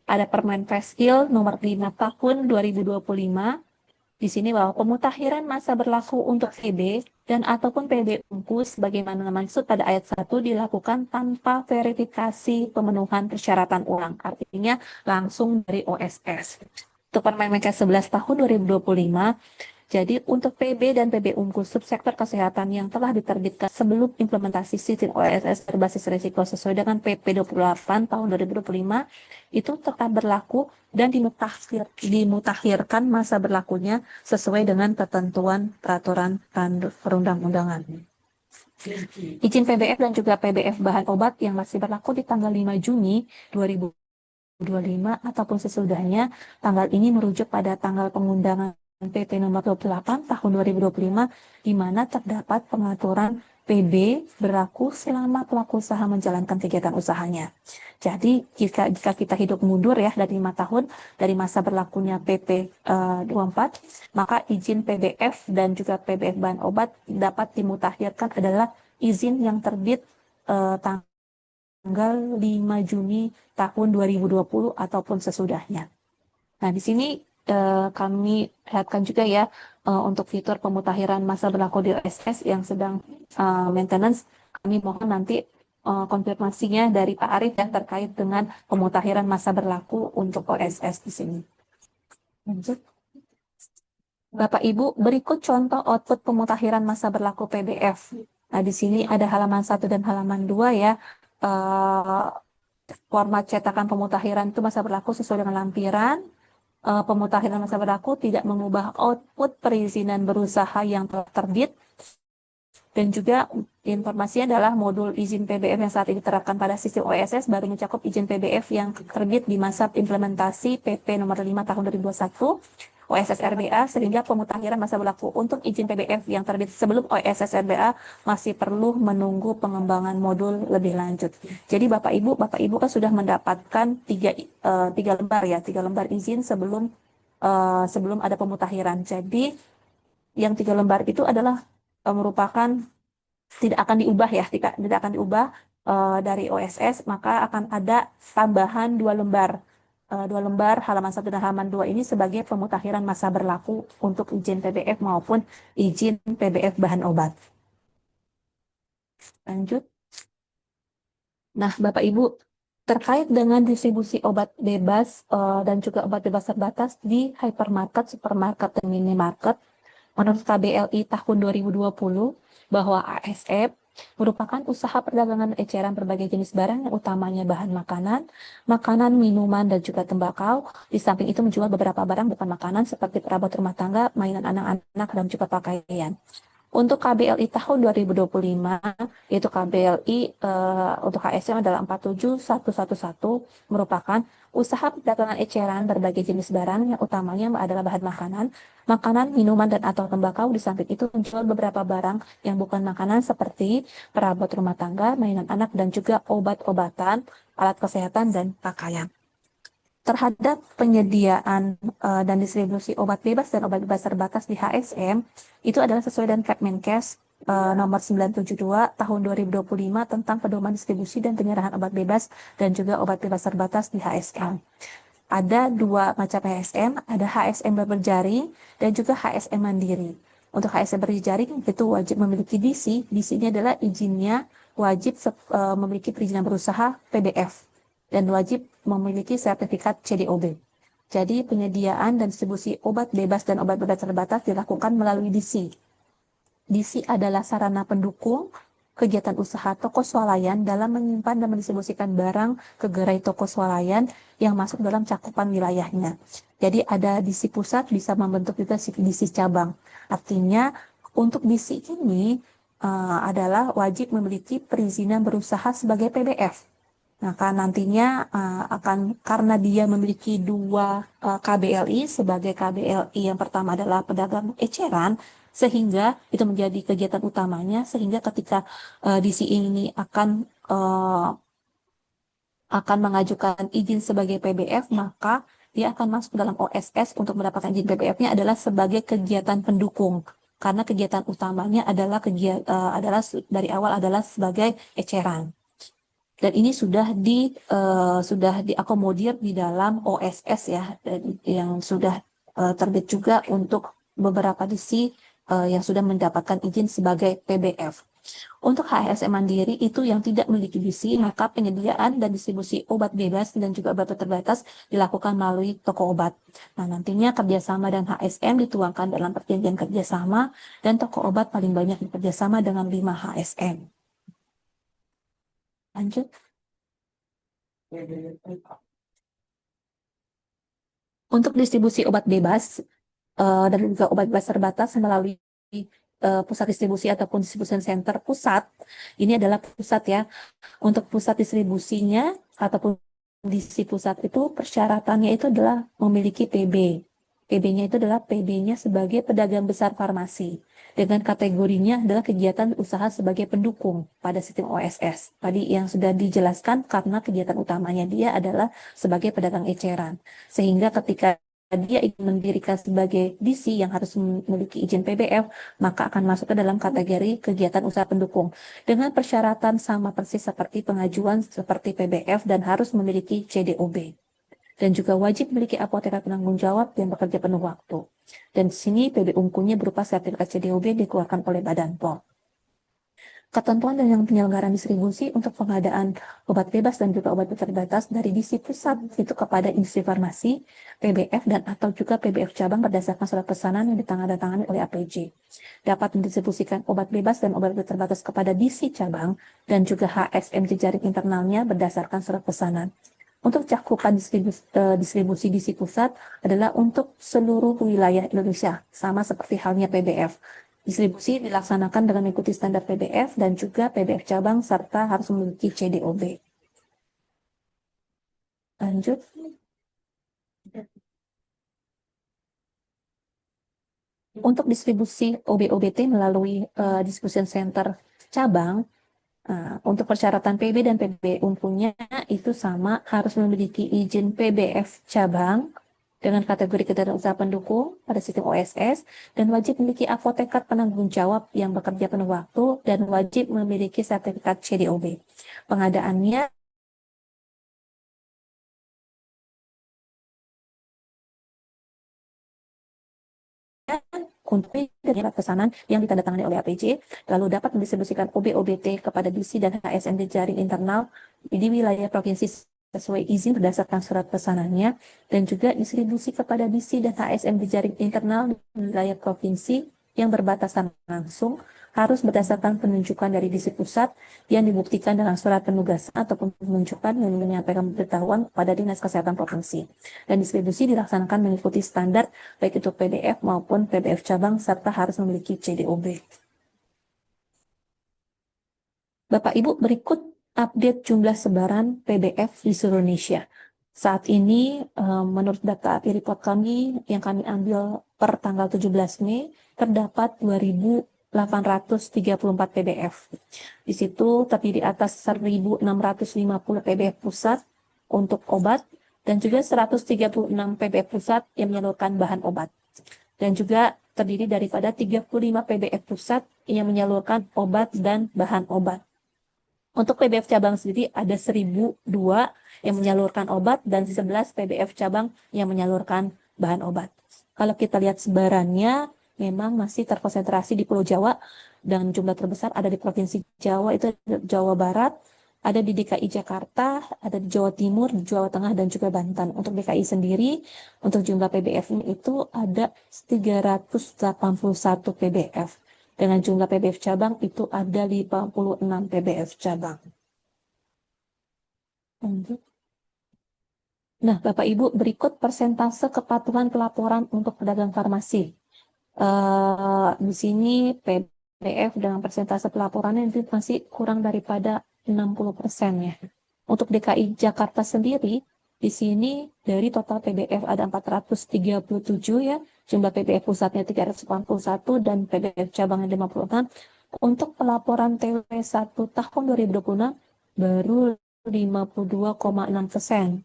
ada Permen Feskil nomor 5 tahun 2025, di sini bahwa pemutakhiran masa berlaku untuk PB dan ataupun PB bungkus sebagaimana maksud pada ayat 1 dilakukan tanpa verifikasi pemenuhan persyaratan ulang. Artinya langsung dari OSS. Untuk Permenkes 11 tahun 2025, jadi untuk PB dan PB unggul subsektor kesehatan yang telah diterbitkan sebelum implementasi sistem OSS berbasis risiko sesuai dengan PP 28 tahun 2025 itu tetap berlaku dan dimutakhirkan masa berlakunya sesuai dengan ketentuan peraturan perundang-undangan. Izin PBF dan juga PBF bahan obat yang masih berlaku di tanggal 5 Juni 2025 ataupun sesudahnya, tanggal ini merujuk pada tanggal pengundangan PP nomor 28 tahun 2025 di mana terdapat pengaturan PB berlaku selama pelaku usaha menjalankan kegiatan usahanya. Jadi jika kita hidup mundur ya dari 5 tahun dari masa berlakunya PP 24, maka izin PBF dan juga PBF bahan obat dapat dimutakhirkan adalah izin yang terbit tanggal 5 Juni tahun 2020 ataupun sesudahnya. Nah, di sini kami lihatkan juga ya untuk fitur pemutakhiran masa berlaku di OSS yang sedang maintenance. Kami mohon nanti konfirmasinya dari Pak Arief ya terkait dengan pemutakhiran masa berlaku untuk OSS di sini. Lanjut. Bapak Ibu, berikut contoh output pemutakhiran masa berlaku PBF. Nah, di sini ada halaman 1 dan halaman 2 ya. Format cetakan pemutakhiran itu masa berlaku sesuai dengan lampiran. Pemutakhiran masa berlaku tidak mengubah output perizinan berusaha yang telah terbit. Dan juga informasinya adalah modul izin PBF yang saat ini diterapkan pada sistem OSS baru mencakup izin PBF yang terbit di masa implementasi PP nomor 5 tahun 2021 OSS RBA, sehingga pemutakhiran masa berlaku untuk izin PBF yang terbit sebelum OSS RBA masih perlu menunggu pengembangan modul lebih lanjut. Jadi Bapak Ibu kan sudah mendapatkan tiga lembar izin sebelum ada pemutakhiran. Jadi yang 3 lembar itu adalah merupakan tidak akan diubah ya, tidak akan diubah dari OSS, maka akan ada tambahan 2 lembar. 2 lembar halaman 1 dan halaman 2 ini sebagai pemutakhiran masa berlaku untuk izin PBF maupun izin PBF bahan obat. Lanjut. Nah, Bapak Ibu, terkait dengan distribusi obat bebas dan juga obat bebas terbatas di hypermarket, supermarket, dan minimarket, menurut KBLI tahun 2020, bahwa ASF merupakan usaha perdagangan eceran berbagai jenis barang yang utamanya bahan makanan, minuman, dan juga tembakau. Di samping itu menjual beberapa barang bukan makanan seperti perabot rumah tangga, mainan anak-anak, dan juga pakaian. Untuk KBLI tahun 2025, yaitu KBLI untuk HSM adalah 47111, merupakan usaha perdagangan eceran berbagai jenis barang yang utamanya adalah bahan makanan, minuman, dan atau tembakau. Di samping itu menjual beberapa barang yang bukan makanan seperti perabot rumah tangga, mainan anak, dan juga obat-obatan, alat kesehatan, dan pakaian. Terhadap penyediaan dan distribusi obat bebas dan obat bebas terbatas di HSM, itu adalah sesuai dengan Permenkes nomor 972 tahun 2025 tentang pedoman distribusi dan penyerahan obat bebas dan juga obat bebas terbatas di HSM. Ada 2 macam HSM, ada HSM berjaring dan juga HSM mandiri. Untuk HSM berjaring itu wajib memiliki DC. DC-nya adalah izinnya wajib memiliki perizinan berusaha PBF dan wajib memiliki sertifikat CDOB. Jadi penyediaan dan distribusi obat bebas dan obat bebas terbatas dilakukan melalui DC. DC adalah sarana pendukung kegiatan usaha toko swalayan dalam menyimpan dan mendistribusikan barang ke gerai toko swalayan yang masuk dalam cakupan wilayahnya. Jadi ada DC pusat bisa membentuk juga DC cabang. Artinya untuk DC ini adalah wajib memiliki perizinan berusaha sebagai PBF. Nah, nantinya karena dia memiliki 2 KBLI, sebagai KBLI yang pertama adalah pedagang eceran, sehingga itu menjadi kegiatan utamanya, sehingga ketika DC ini akan mengajukan izin sebagai PBF, maka dia akan masuk dalam OSS untuk mendapatkan izin PBF-nya adalah sebagai kegiatan pendukung. Karena kegiatan utamanya adalah dari awal adalah sebagai eceran. Dan ini sudah diakomodir di dalam OSS ya, yang sudah terbit juga untuk beberapa DC yang sudah mendapatkan izin sebagai PBF. Untuk HSM mandiri itu yang tidak memiliki DC, maka penyediaan dan distribusi obat bebas dan juga obat terbatas dilakukan melalui toko obat. Nah, nantinya kerjasama dan HSM dituangkan dalam perjanjian kerjasama dan toko obat paling banyak bekerjasama dengan 5 HSM. Lanjut. Untuk distribusi obat bebas dan juga obat bebas terbatas melalui pusat distribusi ataupun distribution center pusat, ini adalah pusat ya. Untuk pusat distribusinya ataupun DC pusat itu persyaratannya itu adalah memiliki PB. PB-nya itu adalah PB-nya sebagai pedagang besar farmasi. Dengan kategorinya adalah kegiatan usaha sebagai pendukung pada sistem OSS. Tadi yang sudah dijelaskan karena kegiatan utamanya dia adalah sebagai pedagang eceran. Sehingga ketika dia ingin mendirikan sebagai DC yang harus memiliki izin PBF, maka akan masuk ke dalam kategori kegiatan usaha pendukung dengan persyaratan sama persis seperti pengajuan seperti PBF dan harus memiliki CDOB. Dan juga wajib memiliki apoteker penanggung jawab yang bekerja penuh waktu. Dan di sini PB Unkunya berupa sertifikat CDOB dikeluarkan oleh Badan POM. Ketentuan dan yang penyelenggaraan distribusi untuk pengadaan obat bebas dan juga obat terbatas dari DC pusat itu kepada industri farmasi, PBF dan atau juga PBF cabang berdasarkan surat pesanan yang ditandatangani oleh APJ. Dapat mendistribusikan obat bebas dan obat terbatas kepada DC cabang dan juga HSM jejaring internalnya berdasarkan surat pesanan. Untuk cakupan distribusi DC pusat adalah untuk seluruh wilayah Indonesia, sama seperti halnya PBF. Distribusi dilaksanakan dengan mengikuti standar PBF dan juga PBF cabang serta harus memiliki CDOB. Lanjut. Untuk distribusi OB-OBT melalui distribution center cabang, untuk persyaratan PB dan PB Unkunya itu sama, harus memiliki izin PBF cabang dengan kategori kegiatan usaha pendukung pada sistem OSS dan wajib memiliki apoteker penanggung jawab yang bekerja penuh waktu dan wajib memiliki sertifikat CDOB. Pengadaannya untuk surat pesanan yang ditandatangani oleh APJ, lalu dapat mendistribusikan OB-OBT kepada DC dan HSM jejaring internal di wilayah provinsi sesuai izin berdasarkan surat pesanannya, dan juga distribusi kepada DC dan HSM jejaring internal di wilayah provinsi yang berbatasan langsung harus berdasarkan penunjukan dari DC pusat yang dibuktikan dengan surat penugasan ataupun penunjukan yang menyampaikan pemberitahuan pada Dinas Kesehatan Provinsi. Dan distribusi dilaksanakan mengikuti standar baik itu PBF maupun PBF cabang serta harus memiliki CDOB. Bapak Ibu, berikut update jumlah sebaran PBF di seluruh Indonesia. Saat ini, menurut data API report kami yang kami ambil per tanggal 17 Mei, terdapat 2.834 PBF. Di situ terdiri atas 1.650 PBF pusat untuk obat dan juga 136 PBF pusat yang menyalurkan bahan obat. Dan juga terdiri daripada 35 PBF pusat yang menyalurkan obat dan bahan obat. Untuk PBF cabang sendiri ada 1.002 yang menyalurkan obat dan 11 PBF cabang yang menyalurkan bahan obat. Kalau kita lihat sebarannya, memang masih terkonsentrasi di Pulau Jawa dan jumlah terbesar ada di Provinsi Jawa, itu Jawa Barat, ada di DKI Jakarta, ada di Jawa Timur, Jawa Tengah, dan juga Banten. Untuk DKI sendiri, untuk jumlah PBF itu ada 381 PBF. Dengan jumlah PBF cabang itu ada 56 PBF cabang. Nah, Bapak Ibu, berikut persentase kepatuhan pelaporan untuk pedagang farmasi. Di sini PBF dengan persentase pelaporannya itu masih kurang daripada 60% ya. Untuk DKI Jakarta sendiri, di sini dari total PBF ada 437 ya, jumlah PBF pusatnya 381 dan PBF cabangnya 56. Untuk pelaporan TW1 tahun 2026 baru 52,6%.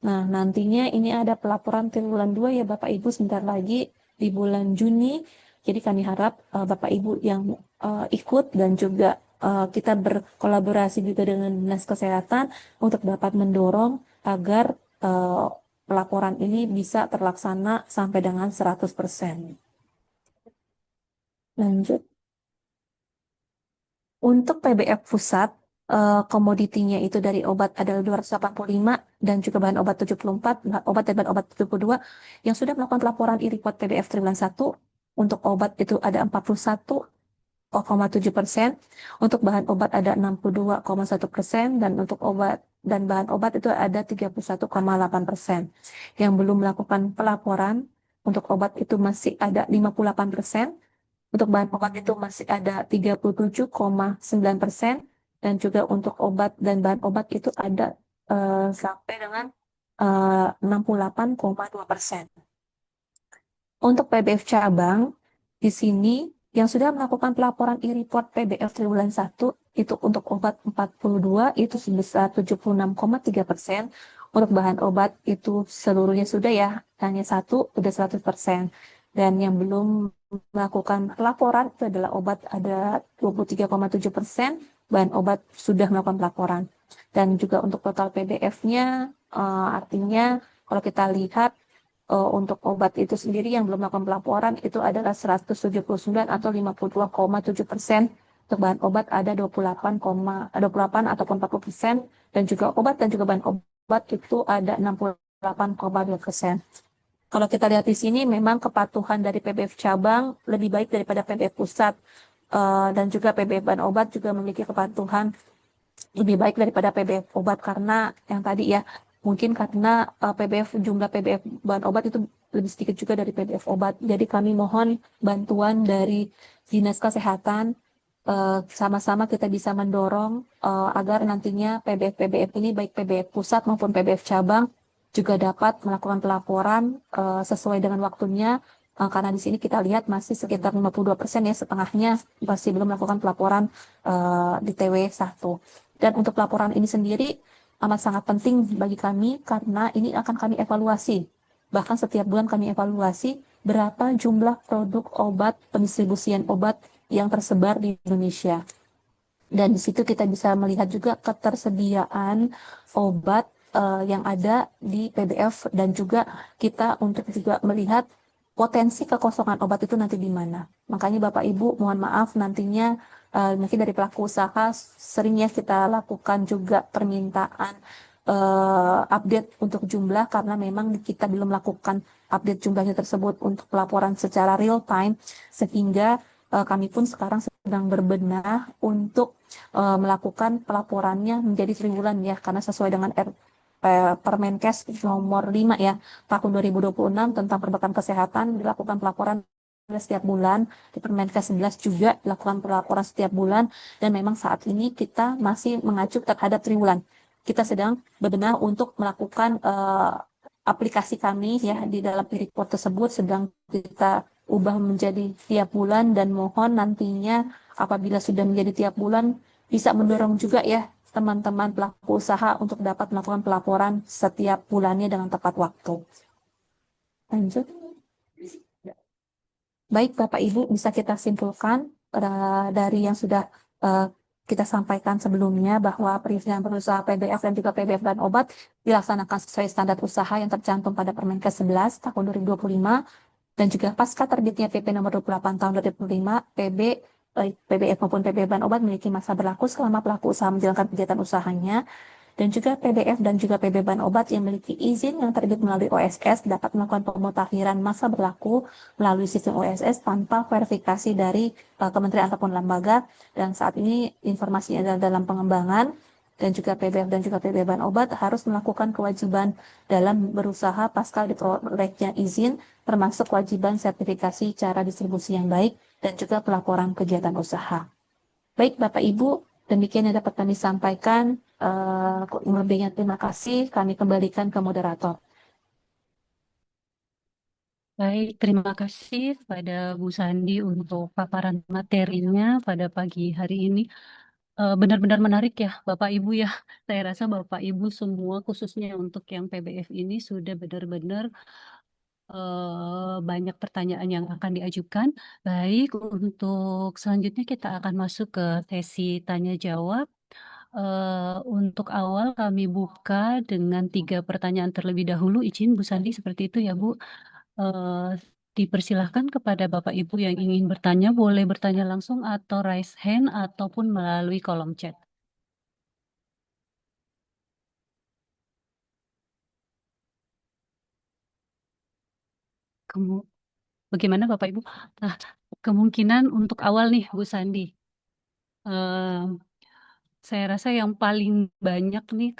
Nah, nantinya ini ada pelaporan triwulan 2 ya Bapak Ibu sebentar lagi di bulan Juni. Jadi kami harap Bapak Ibu yang ikut dan juga kita berkolaborasi juga dengan Dinas Kesehatan untuk dapat mendorong agar pelaporan ini bisa terlaksana sampai dengan 100%. Lanjut. Untuk PBF pusat, komoditinya itu dari obat adalah 285 dan juga bahan obat 74, obat dan bahan obat 72 yang sudah melakukan pelaporan e-report PBF triwulan 1. Untuk obat itu ada 41,7%, untuk bahan obat ada 62,1%, dan untuk obat dan bahan obat itu ada 31,8%. Yang belum melakukan pelaporan untuk obat itu masih ada 58%, untuk bahan obat itu masih ada 37,9%, dan juga untuk obat dan bahan obat itu ada sampai dengan 68,2%. Untuk PBF cabang, di sini yang sudah melakukan pelaporan e-report PBF triwulan 1 itu untuk obat 42 itu sebesar 76,3%. Untuk bahan obat itu seluruhnya sudah ya, hanya satu udah 100%. Dan yang belum melakukan pelaporan itu adalah obat ada 23,7%, bahan obat sudah melakukan pelaporan. Dan juga untuk total PBF-nya, artinya kalau kita lihat untuk obat itu sendiri yang belum melakukan pelaporan itu adalah 179 atau 52,7%. Untuk bahan obat ada 28 ataupun 40%, dan juga obat dan juga bahan obat itu ada 68,2%. Kalau kita lihat di sini memang kepatuhan dari PBF cabang lebih baik daripada PBF pusat. Dan juga PBF bahan obat juga memiliki kepatuhan lebih baik daripada PBF obat, karena yang tadi ya, mungkin karena jumlah PBF bahan obat itu lebih sedikit juga dari PBF obat. Jadi kami mohon bantuan dari Dinas Kesehatan, sama-sama kita bisa mendorong agar nantinya PBF ini baik PBF pusat maupun PBF cabang juga dapat melakukan pelaporan sesuai dengan waktunya. Karena di sini kita lihat masih sekitar 52% ya, setengahnya masih belum melakukan pelaporan di TW1. Dan untuk laporan ini sendiri amat sangat penting bagi kami karena ini akan kami evaluasi. Bahkan setiap bulan kami evaluasi berapa jumlah produk obat, pendistribusian obat yang tersebar di Indonesia. Dan di situ kita bisa melihat juga ketersediaan obat yang ada di PBF, dan juga kita untuk juga melihat potensi kekosongan obat itu nanti di mana. Makanya Bapak Ibu mohon maaf nantinya mungkin dari pelaku usaha seringnya kita lakukan juga permintaan update untuk jumlah, karena memang kita belum melakukan update jumlahnya tersebut untuk pelaporan secara real time, sehingga kami pun sekarang sedang berbenah untuk melakukan pelaporannya menjadi triwulan ya, karena sesuai dengan Permenkes nomor 5 ya tahun 2026 tentang perbaikan kesehatan dilakukan pelaporan setiap bulan. Di Permenkes 11 juga dilakukan pelaporan setiap bulan, dan memang saat ini kita masih mengacu terhadap triwulan. Kita sedang berbenah untuk melakukan aplikasi kami ya di dalam e-report tersebut sedang kita ubah menjadi tiap bulan, dan mohon nantinya apabila sudah menjadi tiap bulan bisa mendorong juga ya teman-teman pelaku usaha untuk dapat melakukan pelaporan setiap bulannya dengan tepat waktu. Lanjut. Baik Bapak Ibu, bisa kita simpulkan dari yang sudah kita sampaikan sebelumnya bahwa perizinan berusaha PBF dan juga PBF dan obat dilaksanakan sesuai standar usaha yang tercantum pada Permenkes 11 tahun 2025, dan juga pasca terbitnya PP nomor 28 tahun 2005, PBF maupun PBF dan obat memiliki masa berlaku selama pelaku usaha menjalankan kegiatan usahanya. Dan juga PBF dan juga PB bahan obat yang memiliki izin yang terbit melalui OSS dapat melakukan pemutakhiran masa berlaku melalui sistem OSS tanpa verifikasi dari kementerian ataupun lembaga. Dan saat ini informasinya adalah dalam pengembangan, dan juga PBF dan juga PB bahan obat harus melakukan kewajiban dalam berusaha pasca diperolehnya izin, termasuk kewajiban sertifikasi cara distribusi yang baik dan juga pelaporan kegiatan usaha. Baik Bapak Ibu, demikian yang dapat kami sampaikan. Lebihnya terima kasih, kami kembalikan ke moderator. Baik, terima kasih pada Bu Sandi untuk paparan materinya pada pagi hari ini. Benar-benar menarik ya Bapak Ibu ya. Saya rasa Bapak Ibu semua khususnya untuk yang PBF ini sudah benar-benar banyak pertanyaan yang akan diajukan. Baik, untuk selanjutnya kita akan masuk ke sesi tanya jawab. Untuk awal kami buka dengan 3 pertanyaan terlebih dahulu. Izin Bu Sandi seperti itu ya Bu. Eh, Dipersilahkan kepada Bapak Ibu yang ingin bertanya, boleh bertanya langsung atau raise hand ataupun melalui kolom chat. Bagaimana Bapak Ibu? Nah, kemungkinan untuk awal nih Bu Sandi. Eh, Saya rasa yang paling banyak nih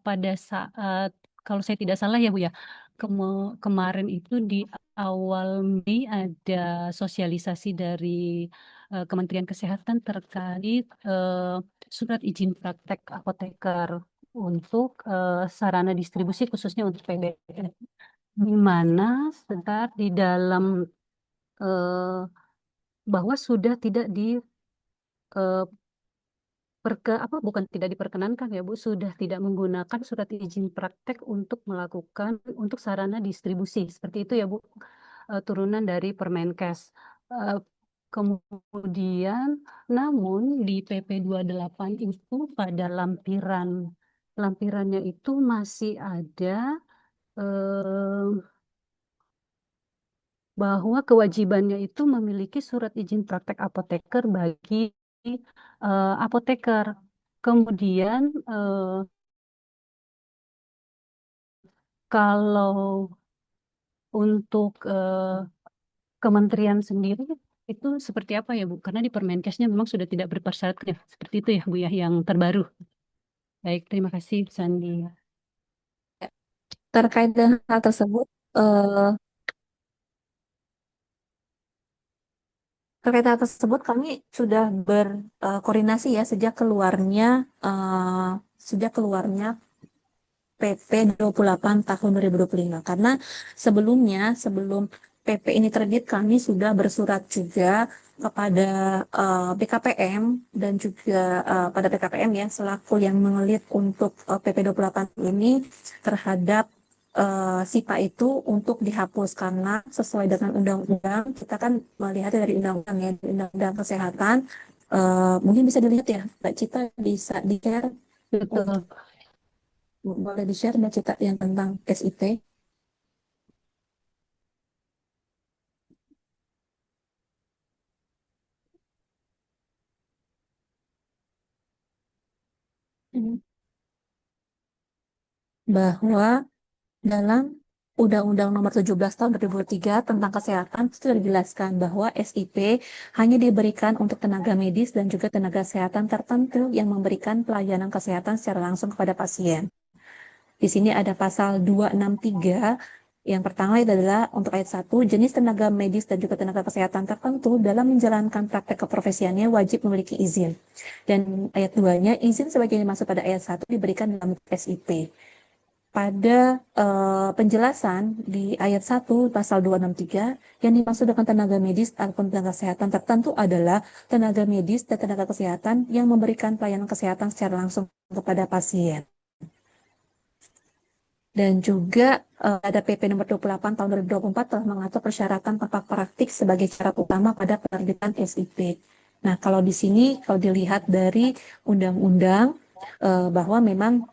pada saat, kalau saya tidak salah ya Bu ya, kemarin itu di awal Mei ada sosialisasi dari Kementerian Kesehatan terkait surat izin praktek apoteker untuk sarana distribusi khususnya untuk PBM. Di mana sebentar di dalam eh, bahwa sudah tidak di eh, bukan tidak diperkenankan ya Bu, sudah tidak menggunakan surat izin praktek untuk melakukan untuk sarana distribusi. Seperti itu ya Bu, turunan dari Permenkes. Eh, Kemudian, namun di PP 28 itu pada lampirannya itu masih ada eh, bahwa kewajibannya itu memiliki surat izin praktek apoteker bagi apoteker. Kemudian kalau untuk kementerian sendiri itu seperti apa ya Bu? Karena di Permenkesnya memang sudah tidak berpersyarat ya. Seperti itu ya Bu ya yang terbaru. Baik, terima kasih Bu Sandi. Terkait dengan hal tersebut, eh, kami sudah berkoordinasi ya sejak keluarnya PP 28 tahun 2025. Karena sebelum PP ini terbit, kami sudah bersurat juga kepada BKPM dan juga pada BKPM ya selaku yang mengelit untuk PP 28 ini terhadap SIPA itu untuk dihapus karena sesuai dengan undang-undang kita kan melihat dari undang-undang ya undang-undang kesehatan, mungkin bisa dilihat ya Mbak Cita, bisa di-share. Betul. Boleh di-share Mbak Cita yang tentang SIP? Hmm. Bahwa dalam Undang-Undang Nomor 17 Tahun 2003 tentang Kesehatan itu sudah dijelaskan bahwa SIP hanya diberikan untuk tenaga medis dan juga tenaga kesehatan tertentu yang memberikan pelayanan kesehatan secara langsung kepada pasien. Di sini ada pasal 263. Yang pertama adalah untuk ayat 1, jenis tenaga medis dan juga tenaga kesehatan tertentu dalam menjalankan praktek keprofesiannya wajib memiliki izin. Dan ayat 2-nya, izin sebagaimana dimaksud pada ayat 1 diberikan dalam SIP. Pada penjelasan di ayat 1 pasal 263, yang dimaksud dengan tenaga medis ataupun tenaga kesehatan tertentu adalah tenaga medis dan tenaga kesehatan yang memberikan pelayanan kesehatan secara langsung kepada pasien. Dan juga ada PP nomor 28 tahun 2024 telah mengatur persyaratan tempat praktik sebagai syarat utama pada penerbitan SIP. Nah, kalau di sini, kalau dilihat dari undang-undang, bahwa memang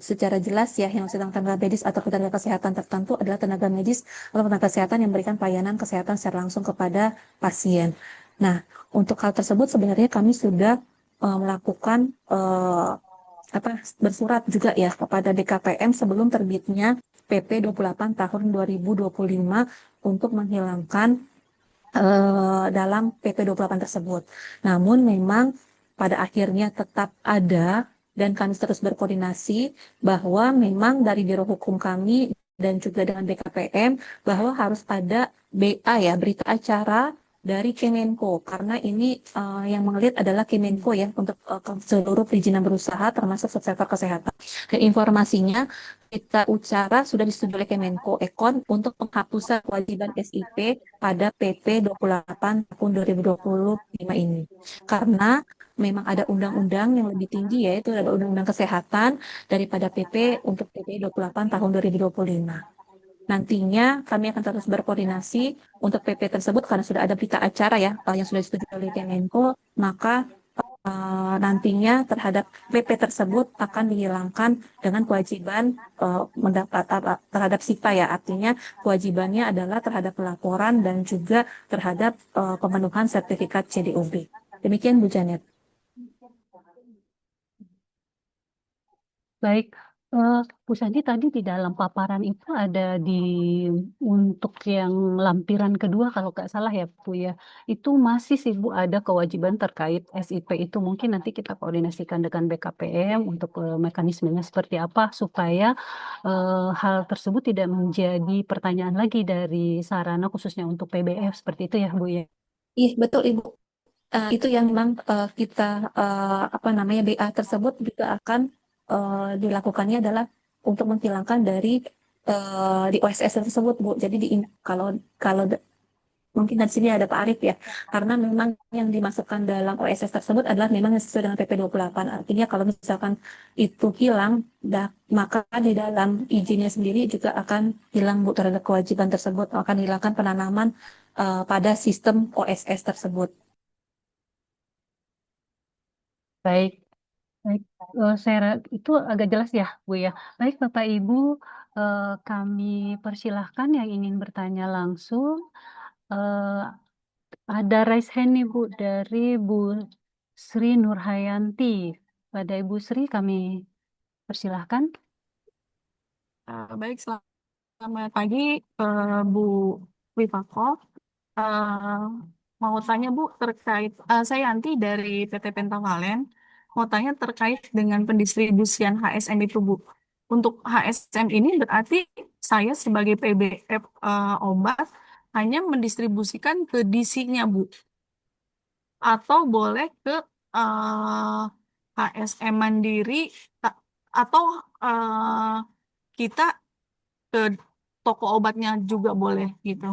secara jelas ya, yang sedang tenaga medis atau tenaga kesehatan tertentu adalah tenaga medis atau tenaga kesehatan yang memberikan pelayanan kesehatan secara langsung kepada pasien. Nah, untuk hal tersebut sebenarnya kami sudah melakukan bersurat juga ya kepada BKPM sebelum terbitnya PP 28 tahun 2025 untuk menghilangkan dalam PP 28 tersebut. Namun memang pada akhirnya tetap ada dan kami terus berkoordinasi bahwa memang dari Biro Hukum kami dan juga dengan BKPM bahwa harus ada BA ya, berita acara dari Kemenko karena ini yang mengelit adalah Kemenko ya untuk seluruh perizinan berusaha termasuk sektor kesehatan. Dan informasinya berita acara sudah disetujui oleh Kemenko Ekon untuk penghapusan kewajiban SIP pada PP 28 tahun 2025 ini. Karena memang ada undang-undang yang lebih tinggi yaitu ada undang-undang kesehatan daripada PP untuk PP 28 tahun 2025. Nantinya kami akan terus berkoordinasi untuk PP tersebut karena sudah ada berita acara ya yang sudah disetujui oleh Kemenko, maka nantinya terhadap PP tersebut akan dihilangkan dengan kewajiban mendapat terhadap SIPA ya. Artinya kewajibannya adalah terhadap pelaporan dan juga terhadap pemenuhan sertifikat CDOB. Demikian Bu Janet. Baik, Bu Santi tadi di dalam paparan itu ada untuk yang lampiran kedua kalau nggak salah ya Bu ya, itu masih sih Bu ada kewajiban terkait SIP itu mungkin nanti kita koordinasikan dengan BKPM untuk mekanismenya seperti apa supaya hal tersebut tidak menjadi pertanyaan lagi dari sarana khususnya untuk PBF seperti itu ya Bu ya. Iya, betul Ibu. Itu yang memang kita apa namanya BA tersebut juga akan dilakukannya adalah untuk menghilangkan dari di OSS tersebut Bu. Jadi kalau kalau mungkin dari sini ada Pak Arif ya, karena memang yang dimasukkan dalam OSS tersebut adalah memang yang sesuai dengan PP 28. Artinya kalau misalkan itu hilang, maka di dalam izinnya sendiri juga akan hilang Bu terhadap kewajiban tersebut, akan hilangkan penanaman pada sistem OSS tersebut. Baik. Baik, itu agak jelas ya, Bu ya. Baik, Bapak Ibu, kami persilahkan yang ingin bertanya langsung. Eh, ada raise hand nih, Bu, dari Bu Sri Nurhayanti. Pada Ibu Sri, kami persilahkan. Baik, selamat pagi, Bu Wipako. Eh, mau tanya Bu terkait, saya Yanti dari PT Pentavalen, mau tanya terkait dengan pendistribusian HSM itu Bu. Untuk HSM ini berarti saya sebagai PBF obat hanya mendistribusikan ke DC-nya Bu, atau boleh ke HSM Mandiri, ta- atau eh, kita ke toko obatnya juga boleh gitu.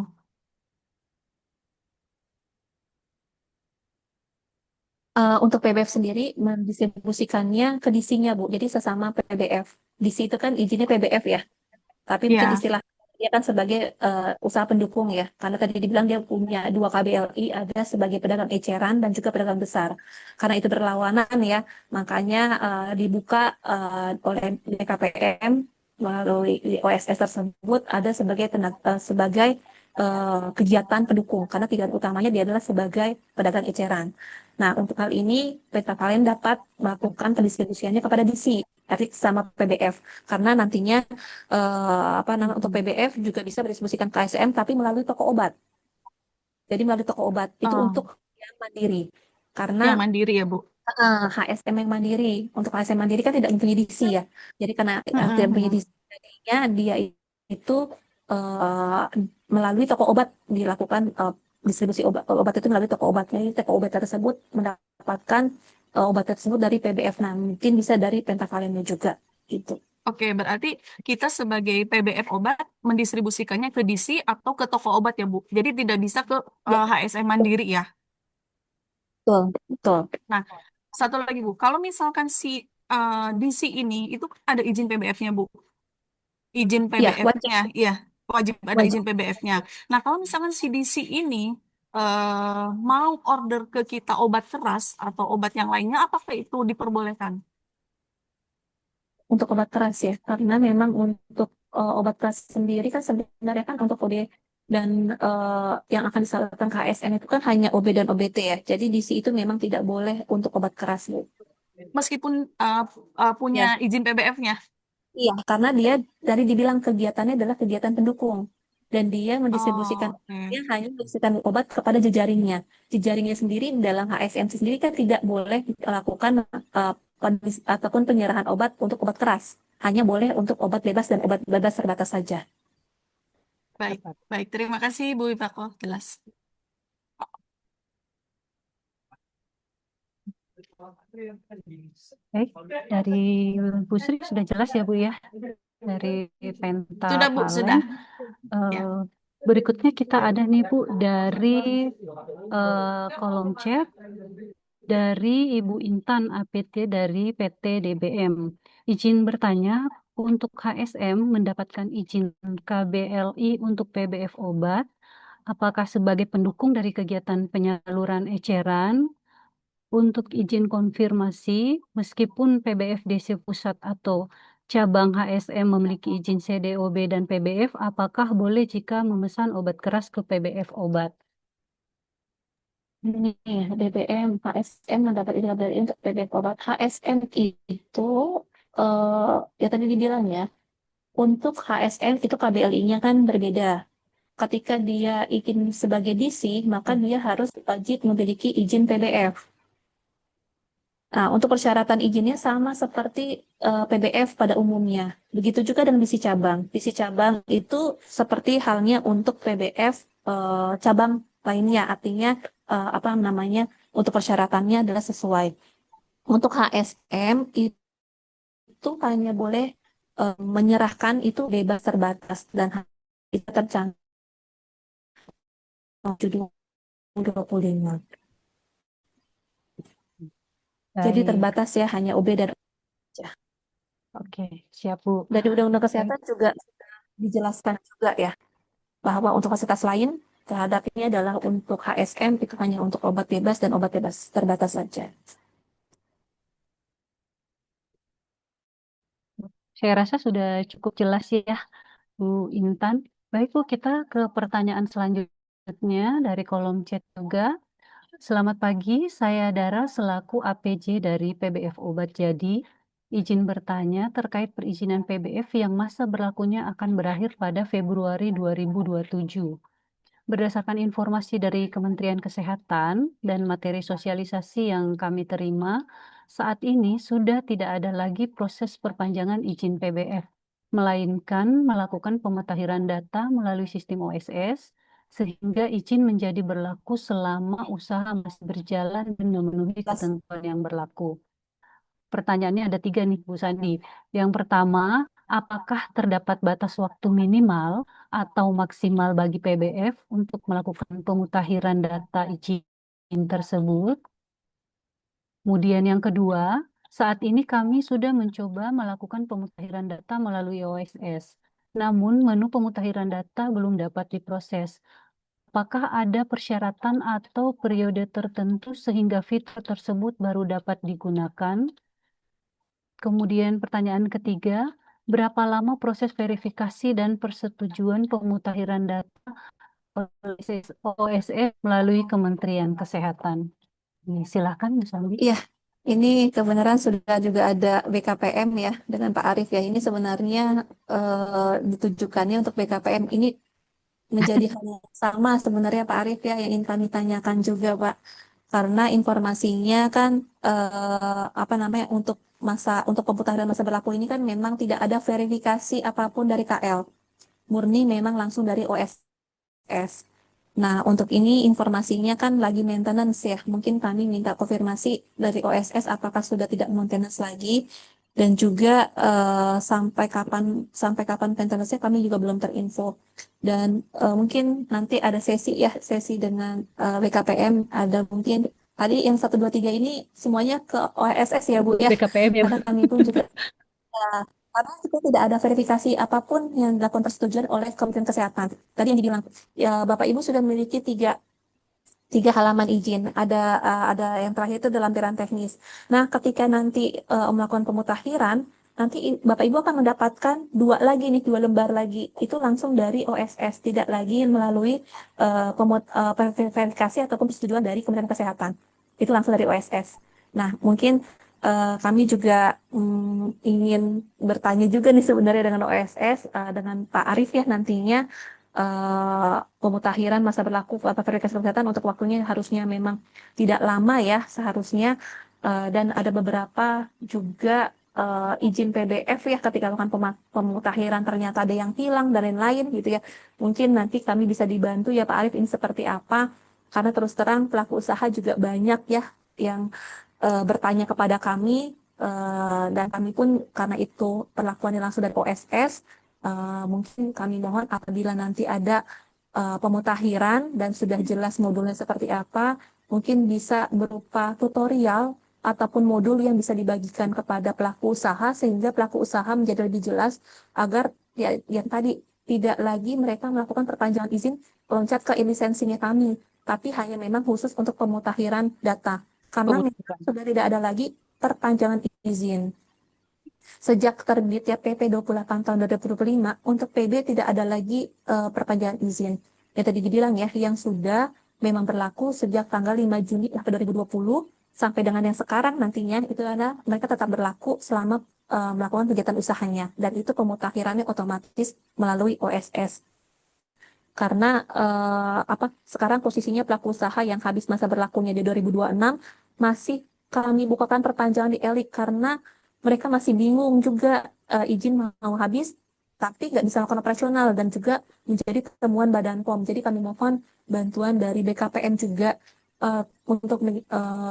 Untuk PBF sendiri mendistribusikannya ke DC-nya Bu. Jadi sesama PBF. DC itu kan izinnya PBF ya. Tapi mungkin Ya, istilah dia kan sebagai usaha pendukung ya. Karena tadi dibilang dia punya dua KBLI, ada sebagai pedagang eceran dan juga pedagang besar. Karena itu berlawanan ya, makanya dibuka oleh BKPM melalui OSS tersebut ada sebagai sebagai kegiatan pendukung. Karena tujuan utamanya dia adalah sebagai pedagang eceran. Nah, untuk hal ini, Petrafalen dapat melakukan pendistribusiannya kepada DC, arti sama PBF. Karena nantinya apa namanya untuk PBF juga bisa berdistribusikan ke ASM tapi melalui toko obat. Jadi melalui toko obat itu oh, untuk yang mandiri. Karena yang mandiri ya Bu. HSM yang mandiri, untuk HSM mandiri kan tidak mempunyai DC ya. Jadi karena tidak mempunyai Mm-mm. DC, jadinya dia itu eh, melalui toko obat dilakukan distribusi obat itu melalui toko obatnya. Jadi toko obat tersebut mendapatkan obat tersebut dari PBF. Nah, mungkin bisa dari pentavalennya juga gitu. Oke, berarti kita sebagai PBF obat mendistribusikannya ke DC atau ke toko obat ya Bu. Jadi tidak bisa ke Ya, HSM Mandiri ya. betul, betul. Nah, satu lagi Bu, kalau misalkan si DC ini itu ada izin PBF-nya Bu. Izin Ya, wajib, PBF-nya, iya, wajib ada wajib. izin PBF-nya. Nah, kalau misalkan si DC ini mau order ke kita obat keras atau obat yang lainnya, apakah itu diperbolehkan? Untuk obat keras ya, karena memang untuk obat keras sendiri kan sebenarnya kan untuk OD dan yang akan disalurkan ke ASN itu kan hanya OB dan OBT ya. Jadi di situ memang tidak boleh untuk obat keras, Bu. Meskipun punya Ya, izin PBF-nya. iya, karena dia dari dibilang kegiatannya adalah kegiatan pendukung dan dia mendistribusikan Oh, oke. dia hanya mendistribusikan obat kepada jejaringnya. Jejaringnya sendiri dalam HSM sendiri kan tidak boleh melakukan ataupun penyerahan obat untuk obat keras. Hanya boleh untuk obat bebas dan obat bebas terbatas saja. Baik, baik. Terima kasih Bu Ipako, jelas. Baik, dari Bu Sri sudah jelas ya, Bu ya. Dari Sudah Bu, Pentavalen. sudah. Ya. Eh, berikutnya kita ada nih Bu dari kolom chat dari Ibu Intan APT dari PT DBM. Izin bertanya, untuk HSM mendapatkan izin KBLI untuk PBF obat, apakah sebagai pendukung dari kegiatan penyaluran eceran Untuk izin konfirmasi, meskipun PBF DC Pusat atau cabang HSM memiliki izin CDOB dan PBF, apakah boleh jika memesan obat keras ke PBF obat? Ini BBM, HSM mendapat izin dari untuk PBF obat. HSM itu, ya tadi dibilang ya, untuk HSM itu KBLI-nya kan berbeda. Ketika dia izin sebagai DC, maka dia harus wajib memiliki izin PBF. Nah, untuk persyaratan izinnya sama seperti PBF pada umumnya. Begitu juga dengan DC cabang. DC cabang itu seperti halnya untuk PBF cabang lainnya. Artinya apa namanya? Untuk persyaratannya adalah sesuai. Untuk HSM itu hanya boleh menyerahkan itu bebas terbatas dan itu tercantum 2025. Jadi Baik, terbatas ya, hanya OB dan oke, siap Bu. dari Undang-Undang Baik, Kesehatan juga sudah dijelaskan juga ya, bahwa untuk fasilitas lain terhadap ini adalah untuk HSM itu hanya untuk obat bebas dan obat bebas terbatas saja. saya rasa sudah cukup jelas ya, Bu Intan. Baik Bu, kita ke pertanyaan selanjutnya dari kolom chat juga. Selamat pagi, saya Dara selaku APJ dari PBF Obat Jadi. Izin bertanya terkait perizinan PBF yang masa berlakunya akan berakhir pada Februari 2027. Berdasarkan informasi dari Kementerian Kesehatan dan materi sosialisasi yang kami terima, saat ini sudah tidak ada lagi proses perpanjangan izin PBF, melainkan melakukan pemutakhiran data melalui sistem OSS, sehingga izin menjadi berlaku selama usaha masih berjalan dan memenuhi ketentuan yang berlaku. Pertanyaannya ada 3 nih, Bu Sandi. Yang pertama, apakah terdapat batas waktu minimal atau maksimal bagi PBF untuk melakukan pemutakhiran data izin tersebut? Kemudian yang kedua, saat ini kami sudah mencoba melakukan pemutakhiran data melalui OSS. Namun menu pemutakhiran data belum dapat diproses. Apakah ada persyaratan atau periode tertentu sehingga fitur tersebut baru dapat digunakan? Kemudian pertanyaan ketiga, berapa lama proses verifikasi dan persetujuan pemutakhiran data OSS melalui Kementerian Kesehatan? Silakan, Bu Sandi. Iya, ini kebenaran sudah juga ada BKPM ya dengan Pak Arief ya. Ini sebenarnya ditujukannya untuk BKPM ini menjadi hal yang sama sebenarnya Pak Arief ya, yang ingin kami tanyakan juga Pak. Karena informasinya kan apa namanya, untuk pemutakhiran masa berlaku ini kan memang tidak ada verifikasi apapun dari KL, murni memang langsung dari OSS. Nah, untuk ini informasinya kan lagi maintenance ya. Mungkin kami minta konfirmasi dari OSS apakah sudah tidak maintenance lagi, dan juga sampai kapan maintenance-nya kami juga belum terinfo. Dan mungkin nanti ada sesi dengan BKPM, ada mungkin tadi yang 1 2 3 ini semuanya ke OSS ya Bu ya. BKPM ya, Bu. Karena kami pun juga karena juga tidak ada verifikasi apapun yang dilakukan persetujuan oleh Kementerian Kesehatan. Tadi yang dibilang, ya Bapak Ibu sudah memiliki tiga halaman izin. Ada yang terakhir itu dalam lampiran teknis. Nah, ketika nanti melakukan pemutakhiran, nanti Bapak Ibu akan mendapatkan dua lembar lagi. Itu langsung dari OSS, tidak lagi melalui verifikasi ataupun persetujuan dari Kementerian Kesehatan. Itu langsung dari OSS. Nah, mungkin kami juga ingin bertanya juga nih sebenarnya dengan OSS, dengan Pak Arief ya nantinya, pemutakhiran masa berlaku atau verifikasi kesehatan untuk waktunya harusnya memang tidak lama ya seharusnya, dan ada beberapa juga izin PBF ya ketika melakukan pemutakhiran ternyata ada yang hilang dan lain-lain gitu ya. Mungkin nanti kami bisa dibantu ya Pak Arief ini seperti apa, karena terus terang pelaku usaha juga banyak ya yang bertanya kepada kami, dan kami pun karena itu perlakuannya langsung dari OSS, mungkin kami mohon apabila nanti ada pemutakhiran dan sudah jelas modulnya seperti apa, mungkin bisa berupa tutorial ataupun modul yang bisa dibagikan kepada pelaku usaha sehingga pelaku usaha menjadi lebih jelas, agar ya yang tadi tidak lagi mereka melakukan perpanjangan izin loncat ke lisensinya kami, tapi hanya memang khusus untuk pemutakhiran data. karena memang pemutihan. sudah tidak ada lagi perpanjangan izin. Sejak terbitnya PP 28 tahun 2025, untuk PB tidak ada lagi perpanjangan izin. Yang tadi dibilang ya, yang sudah memang berlaku sejak tanggal 5 Juni 2020 sampai dengan yang sekarang nantinya itu adalah mereka tetap berlaku selama melakukan kegiatan usahanya, dan itu pemutakhirannya otomatis melalui OSS. Karena sekarang posisinya pelaku usaha yang habis masa berlakunya di 2026 masih kami bukakan perpanjangan di ELIK karena mereka masih bingung juga, izin mau habis tapi nggak bisa melakukan operasional, dan juga menjadi temuan Badan POM. Jadi kami mohon bantuan dari BKPM juga untuk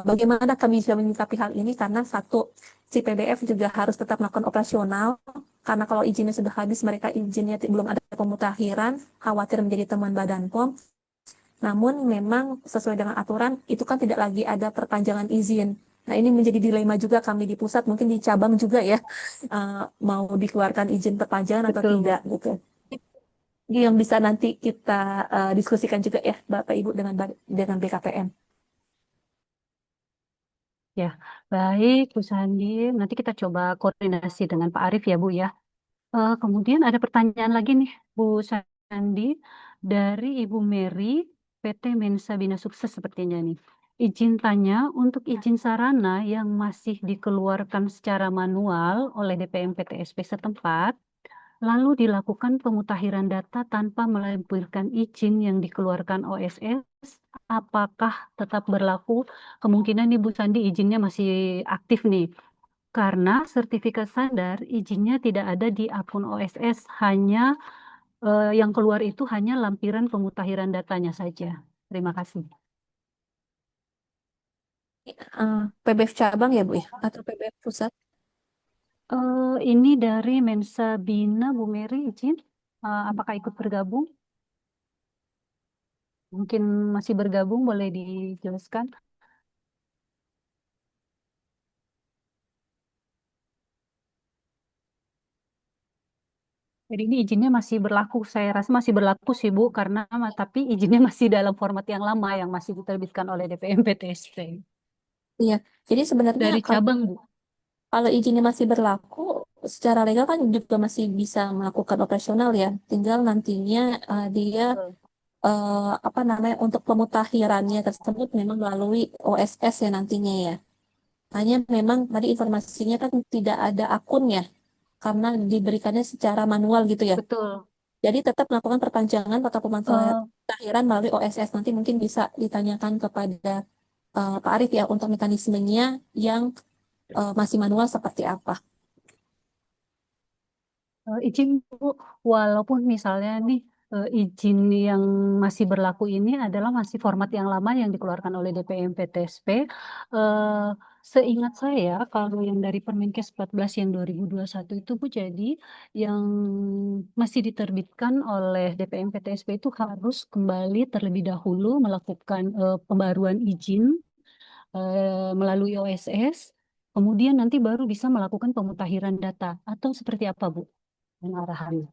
bagaimana kami bisa menyikapi hal ini, karena satu, si PBF juga harus tetap melakukan operasional, karena kalau izinnya sudah habis, mereka izinnya belum ada pemutakhiran, khawatir menjadi temuan Badan POM. Namun memang sesuai dengan aturan, itu kan tidak lagi ada perpanjangan izin. Nah, ini menjadi dilema juga kami di pusat, mungkin di cabang juga ya, mau dikeluarkan izin perpanjangan atau Betul, Bu. tidak gitu. Ini yang bisa nanti kita diskusikan juga ya, Bapak Ibu dengan BKPM. Ya, baik Bu Sandi. Nanti kita coba koordinasi dengan Pak Arief ya Bu ya. Kemudian ada pertanyaan lagi nih Bu Sandi dari Ibu Mary, PT Mensa Bina Sukses sepertinya nih. Izin tanya, untuk izin sarana yang masih dikeluarkan secara manual oleh DPM PTSP setempat, lalu dilakukan pemutakhiran data tanpa melampirkan izin yang dikeluarkan OSS, apakah tetap berlaku? Kemungkinan Ibu Sandi izinnya masih aktif nih. Karena sertifikat standar izinnya tidak ada di akun OSS, hanya yang keluar itu hanya lampiran pemutakhiran datanya saja. Terima kasih. PBF cabang ya Bu ya, atau PBF pusat? Ini dari Mensa Bina, Bu Mary izin. Apakah ikut bergabung? Mungkin masih bergabung, boleh dijelaskan? Jadi ini izinnya masih berlaku, saya rasa masih berlaku sih Bu, karena tapi izinnya masih dalam format yang lama yang masih diterbitkan oleh DPM PTSP. Iya, jadi sebenarnya Dari cabang Bu. kalau izinnya masih berlaku, secara legal kan juga masih bisa melakukan operasional ya. Tinggal nantinya dia Betul. untuk pemutakhirannya tersebut memang melalui OSS ya nantinya ya. Hanya memang tadi informasinya kan tidak ada akunnya karena diberikannya secara manual gitu ya. Betul. Jadi tetap melakukan perpanjangan atau Eh, pemutakhiran melalui OSS. Nanti mungkin bisa ditanyakan kepada Pak Arief ya untuk mekanismenya yang masih manual seperti apa. izin Bu, walaupun misalnya nih izin yang masih berlaku ini adalah masih format yang lama yang dikeluarkan oleh DPM PTSP. eh, Seingat saya kalau yang dari Permenkes 14 yang 2021 itu Bu, jadi yang masih diterbitkan oleh DPM PTSP itu harus kembali terlebih dahulu melakukan pembaruan izin melalui OSS, kemudian nanti baru bisa melakukan pemutakhiran data atau seperti apa Bu? Arahannya.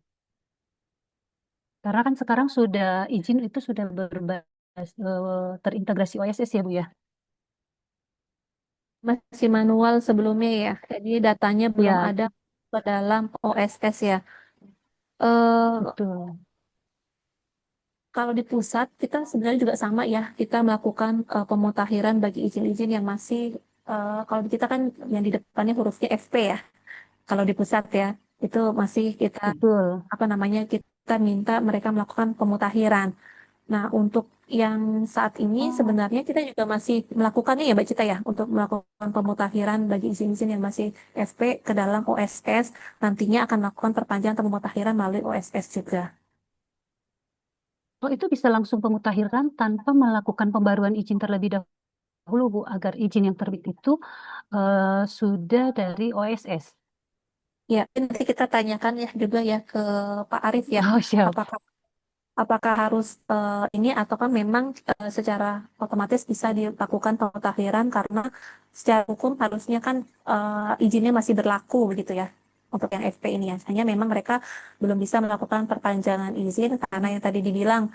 Karena kan sekarang sudah izin itu sudah berbasis terintegrasi OSS ya Bu ya. Masih manual sebelumnya ya. Jadi datanya belum Ya, ada ke dalam OSS ya. Eh, betul. Kalau di pusat kita sebenarnya juga sama ya. Kita melakukan pemutakhiran bagi izin-izin yang masih kalau di kita kan yang di depannya hurufnya FP ya. Kalau di pusat ya, itu masih kita Betul. kita minta mereka melakukan pemutakhiran. Nah, untuk yang saat ini sebenarnya kita juga masih melakukannya ya Mbak Cita ya, untuk melakukan pemutakhiran bagi izin-izin yang masih FP ke dalam OSS, nantinya akan melakukan perpanjangan atau pemutakhiran melalui OSS juga. Oh, itu bisa langsung pemutakhiran tanpa melakukan pembaruan izin terlebih dahulu Bu, agar izin yang terbit itu sudah dari OSS. Ya, nanti kita tanyakan ya juga ya ke Pak Arief ya, Oh, siap. apakah apakah harus ini ataukah memang secara otomatis bisa dilakukan pemutakhiran karena secara hukum harusnya kan izinnya masih berlaku begitu ya untuk yang FP ini ya. Hanya memang mereka belum bisa melakukan perpanjangan izin karena yang tadi dibilang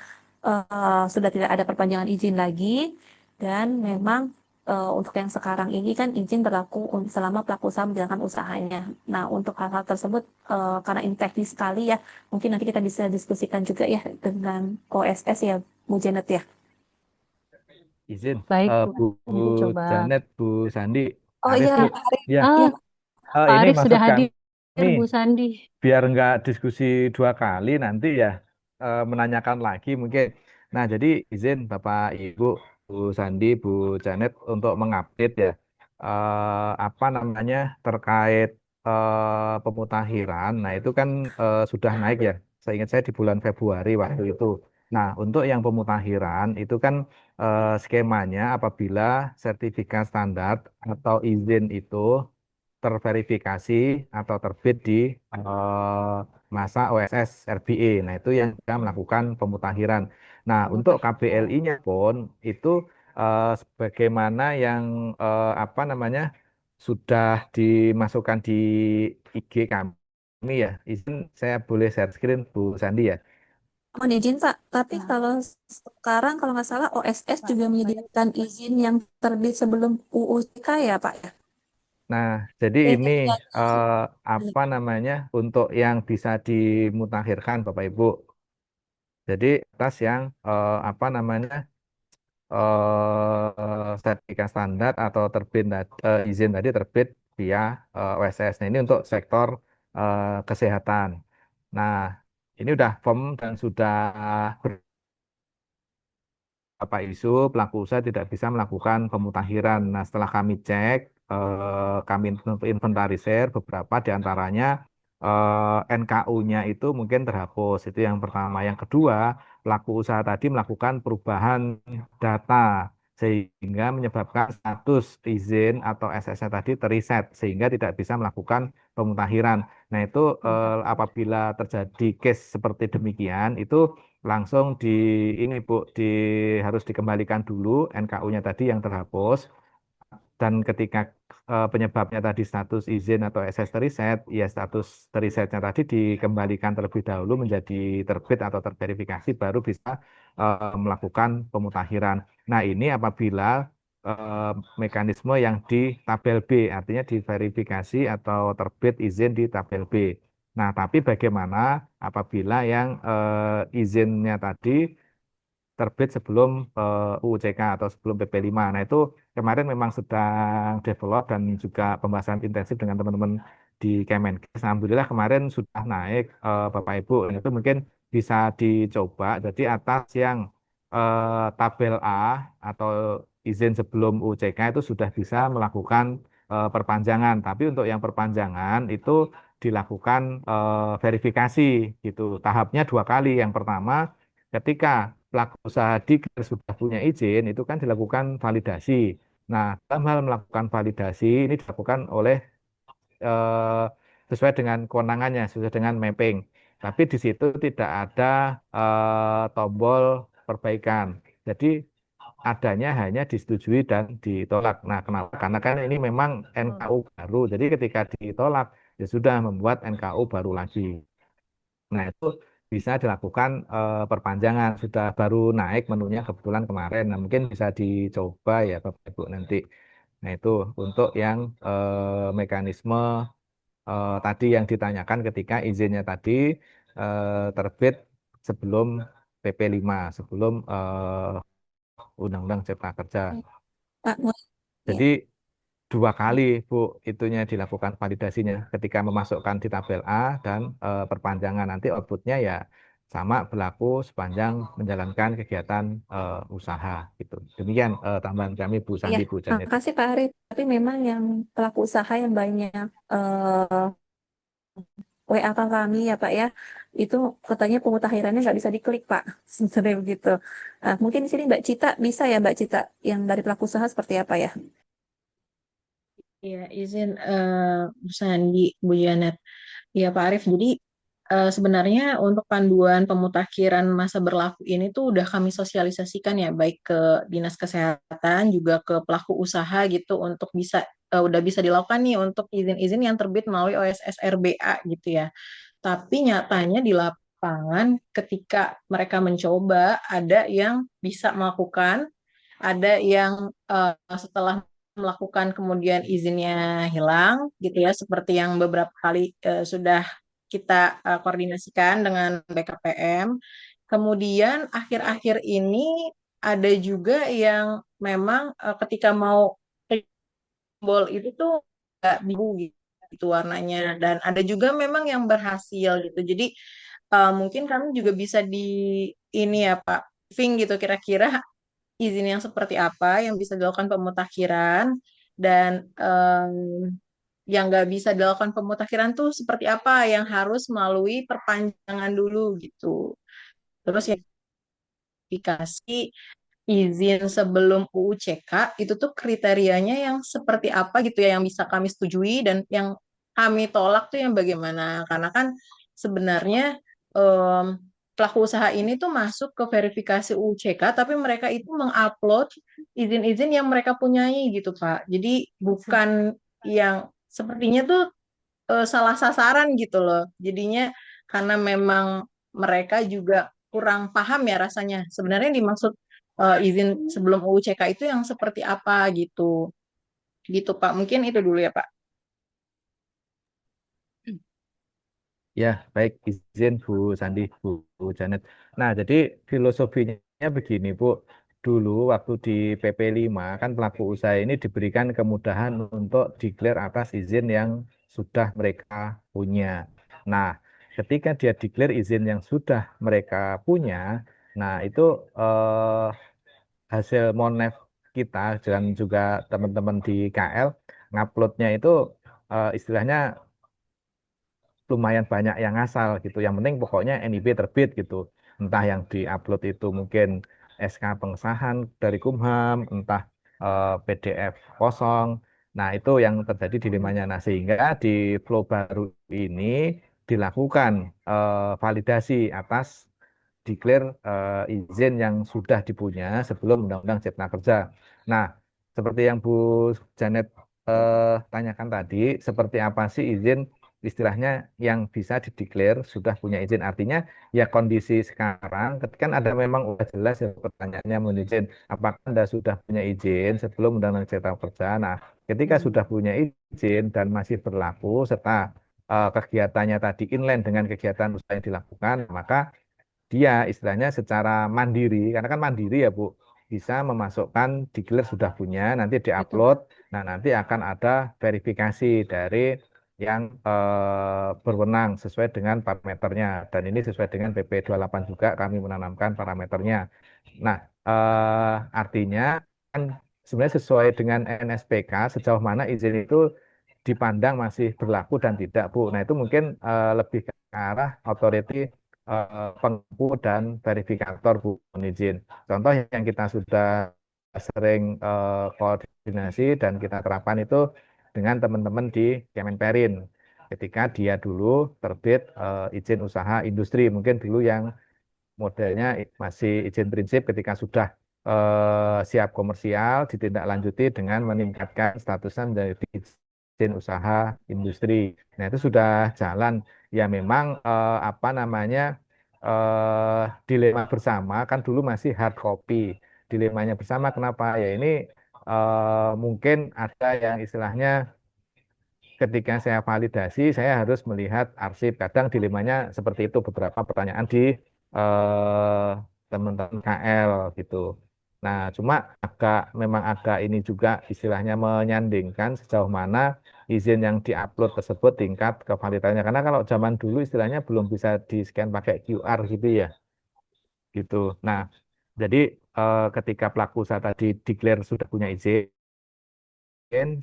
sudah tidak ada perpanjangan izin lagi, dan memang untuk yang sekarang ini kan izin berlaku selama pelaku usaha menjalankan usahanya. Nah, untuk hal-hal tersebut karena ini teknis sekali ya, mungkin nanti kita bisa diskusikan juga ya dengan OSS ya, Bu Janet ya. Izin, Baik, Bu nanti coba. Janet, Bu Sandi, Oh Arif, iya, Bu. Pak Arif. Ya, Ah, Iya, Pak ini Arif maksud sudah hadir, kami Bu Sandi. biar nggak diskusi dua kali nanti ya, menanyakan lagi mungkin. Nah, jadi izin Bapak Ibu, Bu Sandi, Bu Janet untuk mengupdate ya, apa namanya terkait pemutakhiran. Nah, itu kan sudah naik ya. Seingat saya di bulan Februari waktu itu. Nah, untuk yang pemutakhiran itu kan skemanya apabila sertifikat standar atau izin itu terverifikasi atau terbit di masa OSS RBE. Nah, itu yang kita melakukan pemutakhiran. Nah, untuk KBLI-nya pun itu sebagaimana yang apa namanya sudah dimasukkan di IG kami ya. Izin saya boleh share screen Bu Sandi ya. mohon izin Pak. Tapi kalau sekarang kalau nggak salah OSS juga menyediakan izin yang terbit sebelum UUCK ya Pak ya. Nah, jadi Kayaknya ini tidak ada. eh, apa namanya untuk yang bisa dimutakhirkan Bapak Ibu. Jadi atas yang apa namanya sertifikat standar atau terbit izin tadi terbit via OSS. Nah, ini untuk sektor kesehatan. Nah, ini udah firm dan sudah Bapak isu pelaku usaha tidak bisa melakukan pemutakhiran. Nah, setelah kami cek, kami inventarisir beberapa di antaranya NKU-nya itu mungkin terhapus. Itu yang pertama. Yang kedua, pelaku usaha tadi melakukan perubahan data sehingga menyebabkan status izin atau SS-nya tadi teriset sehingga tidak bisa melakukan pemutakhiran. Nah, itu apabila terjadi case seperti demikian, itu langsung ini Bu harus dikembalikan dulu NKU-nya tadi yang terhapus dan ketika penyebabnya tadi status izin atau SS teriset, ya status terisetnya tadi dikembalikan terlebih dahulu menjadi terbit atau terverifikasi baru bisa melakukan pemutakhiran. Nah, ini apabila mekanisme yang di tabel B, artinya diverifikasi atau terbit izin di tabel B. Nah, tapi bagaimana apabila yang izinnya tadi terbit sebelum UUCK atau sebelum PP5. Nah, itu kemarin memang sedang develop dan juga pembahasan intensif dengan teman-teman di Kemenkes. Alhamdulillah kemarin sudah naik Bapak Ibu. Nah, itu mungkin bisa dicoba. Jadi atas yang tabel A atau izin sebelum UUCK itu sudah bisa melakukan perpanjangan. Tapi untuk yang perpanjangan itu dilakukan verifikasi gitu. Tahapnya dua kali. Yang pertama ketika pelaku usaha diker sudah punya izin, itu kan dilakukan validasi. Nah, dalam hal melakukan validasi ini dilakukan oleh eh, sesuai dengan kewenangannya, sesuai dengan mapping. Tapi di situ tidak ada tombol perbaikan. Jadi adanya hanya disetujui dan ditolak. Nah, kenapa? Karena kan ini memang NKU baru. Jadi ketika ditolak, ya sudah membuat NKU baru lagi. Nah, itu bisa dilakukan perpanjangan. Sudah baru naik menunya kebetulan kemarin. Nah, mungkin bisa dicoba ya Bapak Ibu nanti. Nah, itu untuk yang mekanisme tadi yang ditanyakan ketika izinnya tadi terbit sebelum PP5, sebelum Undang-Undang Cipta Kerja. Pak, ya. Jadi dua kali Bu itunya dilakukan validasinya ketika memasukkan di tabel A dan perpanjangan nanti outputnya ya sama berlaku sepanjang menjalankan kegiatan usaha gitu. Demikian tambahan kami Bu Ya, Sandi Bu Janet. makasih Pak Arif. Tapi memang yang pelaku usaha yang banyak WA ke kami ya Pak ya, itu katanya pemutakhirannya nggak bisa diklik Pak, sebenarnya begitu. Nah, mungkin di sini Mbak Cita bisa ya Mbak Cita, yang dari pelaku usaha seperti apa ya? Ya, izin Bu Sandi, Bu Janet. Ya, Pak Arief. Jadi sebenarnya untuk panduan pemutakhiran masa berlaku ini tuh udah kami sosialisasikan ya, baik ke Dinas Kesehatan juga ke pelaku usaha gitu untuk udah bisa dilakukan nih untuk izin-izin yang terbit melalui OSS RBA gitu ya. Tapi nyatanya di lapangan ketika mereka mencoba ada yang bisa melakukan ada yang setelah melakukan kemudian izinnya hilang gitu ya, seperti yang beberapa kali sudah kita koordinasikan dengan BKPM. Kemudian akhir-akhir ini ada juga yang memang ketika mau tombol itu tuh nggak biru gitu warnanya, dan ada juga memang yang berhasil gitu. Jadi mungkin kami juga bisa di ini ya Pak, briefing gitu kira-kira izin yang seperti apa yang bisa dilakukan pemutakhiran, dan yang nggak bisa dilakukan pemutakhiran tuh seperti apa yang harus melalui perpanjangan dulu gitu. Terus yang verifikasi izin sebelum UU CK itu tuh kriterianya yang seperti apa gitu ya yang bisa kami setujui, dan yang kami tolak tuh yang bagaimana, karena kan sebenarnya em, pelaku usaha ini tuh masuk ke verifikasi UU CK tapi mereka itu mengupload izin-izin yang mereka punyai gitu Pak, jadi bukan yang sepertinya tuh salah sasaran gitu loh jadinya, karena memang mereka juga kurang paham ya rasanya sebenarnya yang dimaksud izin sebelum UU CK itu yang seperti apa gitu. Gitu Pak. Mungkin itu dulu ya Pak. Ya, baik, izin Bu Sandi, Bu Janet. Nah, jadi filosofinya begini, Bu. Dulu waktu di PP 5 kan pelaku usaha ini diberikan kemudahan untuk declare atas izin yang sudah mereka punya. Nah, ketika dia declare izin yang sudah mereka punya, nah itu eh, hasil monef kita dan juga teman-teman di KL nguploadnya itu istilahnya lumayan banyak yang ngasal gitu. Yang penting pokoknya NIB terbit gitu. Entah yang diupload itu mungkin SK pengesahan dari Kumham, entah PDF kosong. Nah, itu yang terjadi dilemanya. Nah, sehingga di flow baru ini dilakukan validasi atas declare izin yang sudah dipunya sebelum Undang-Undang Cipta Kerja. Nah, seperti yang Bu Janet tanyakan tadi, seperti apa sih izin istilahnya yang bisa dideklar sudah punya izin? Artinya ya kondisi sekarang ketika kan ada memang udah jelas ya pertanyaannya mengenai izin, apakah Anda sudah punya izin sebelum Undang-Undang Cipta Kerja? Nah, ketika sudah punya izin dan masih berlaku serta kegiatannya tadi inline dengan kegiatan usaha yang dilakukan, maka dia istilahnya secara mandiri, karena kan mandiri ya Bu, bisa memasukkan declare sudah punya, nanti Betul. diupload, nah nanti akan ada verifikasi dari yang berwenang sesuai dengan parameternya, dan ini sesuai dengan PP 28 juga kami menanamkan parameternya. Nah, artinya kan sebenarnya sesuai dengan NSPK sejauh mana izin itu dipandang masih berlaku dan tidak Bu. Nah itu mungkin lebih ke arah authority pengempu dan verifikator Bu izin. Contoh yang kita sudah sering koordinasi dan kita terapkan itu dengan teman-teman di Kemenperin. Ketika dia dulu terbit izin usaha industri, mungkin dulu yang modelnya masih izin prinsip, ketika sudah siap komersial ditindaklanjuti dengan meningkatkan statusnya menjadi izin usaha industri. Nah itu sudah jalan. Ya memang apa namanya dilema bersama kan dulu masih hard copy. Dilemanya bersama kenapa? Ya ini mungkin ada yang istilahnya ketika saya validasi, saya harus melihat arsip. Kadang dilemanya seperti itu beberapa pertanyaan di eh, teman-teman KL gitu. Nah, cuma memang agak ini juga istilahnya menyandingkan sejauh mana izin yang diupload tersebut tingkat kevalidannya. Karena kalau zaman dulu istilahnya belum bisa di-scan pakai QR gitu ya, gitu. Nah, jadi ketika pelaku usaha tadi declare sudah punya izin,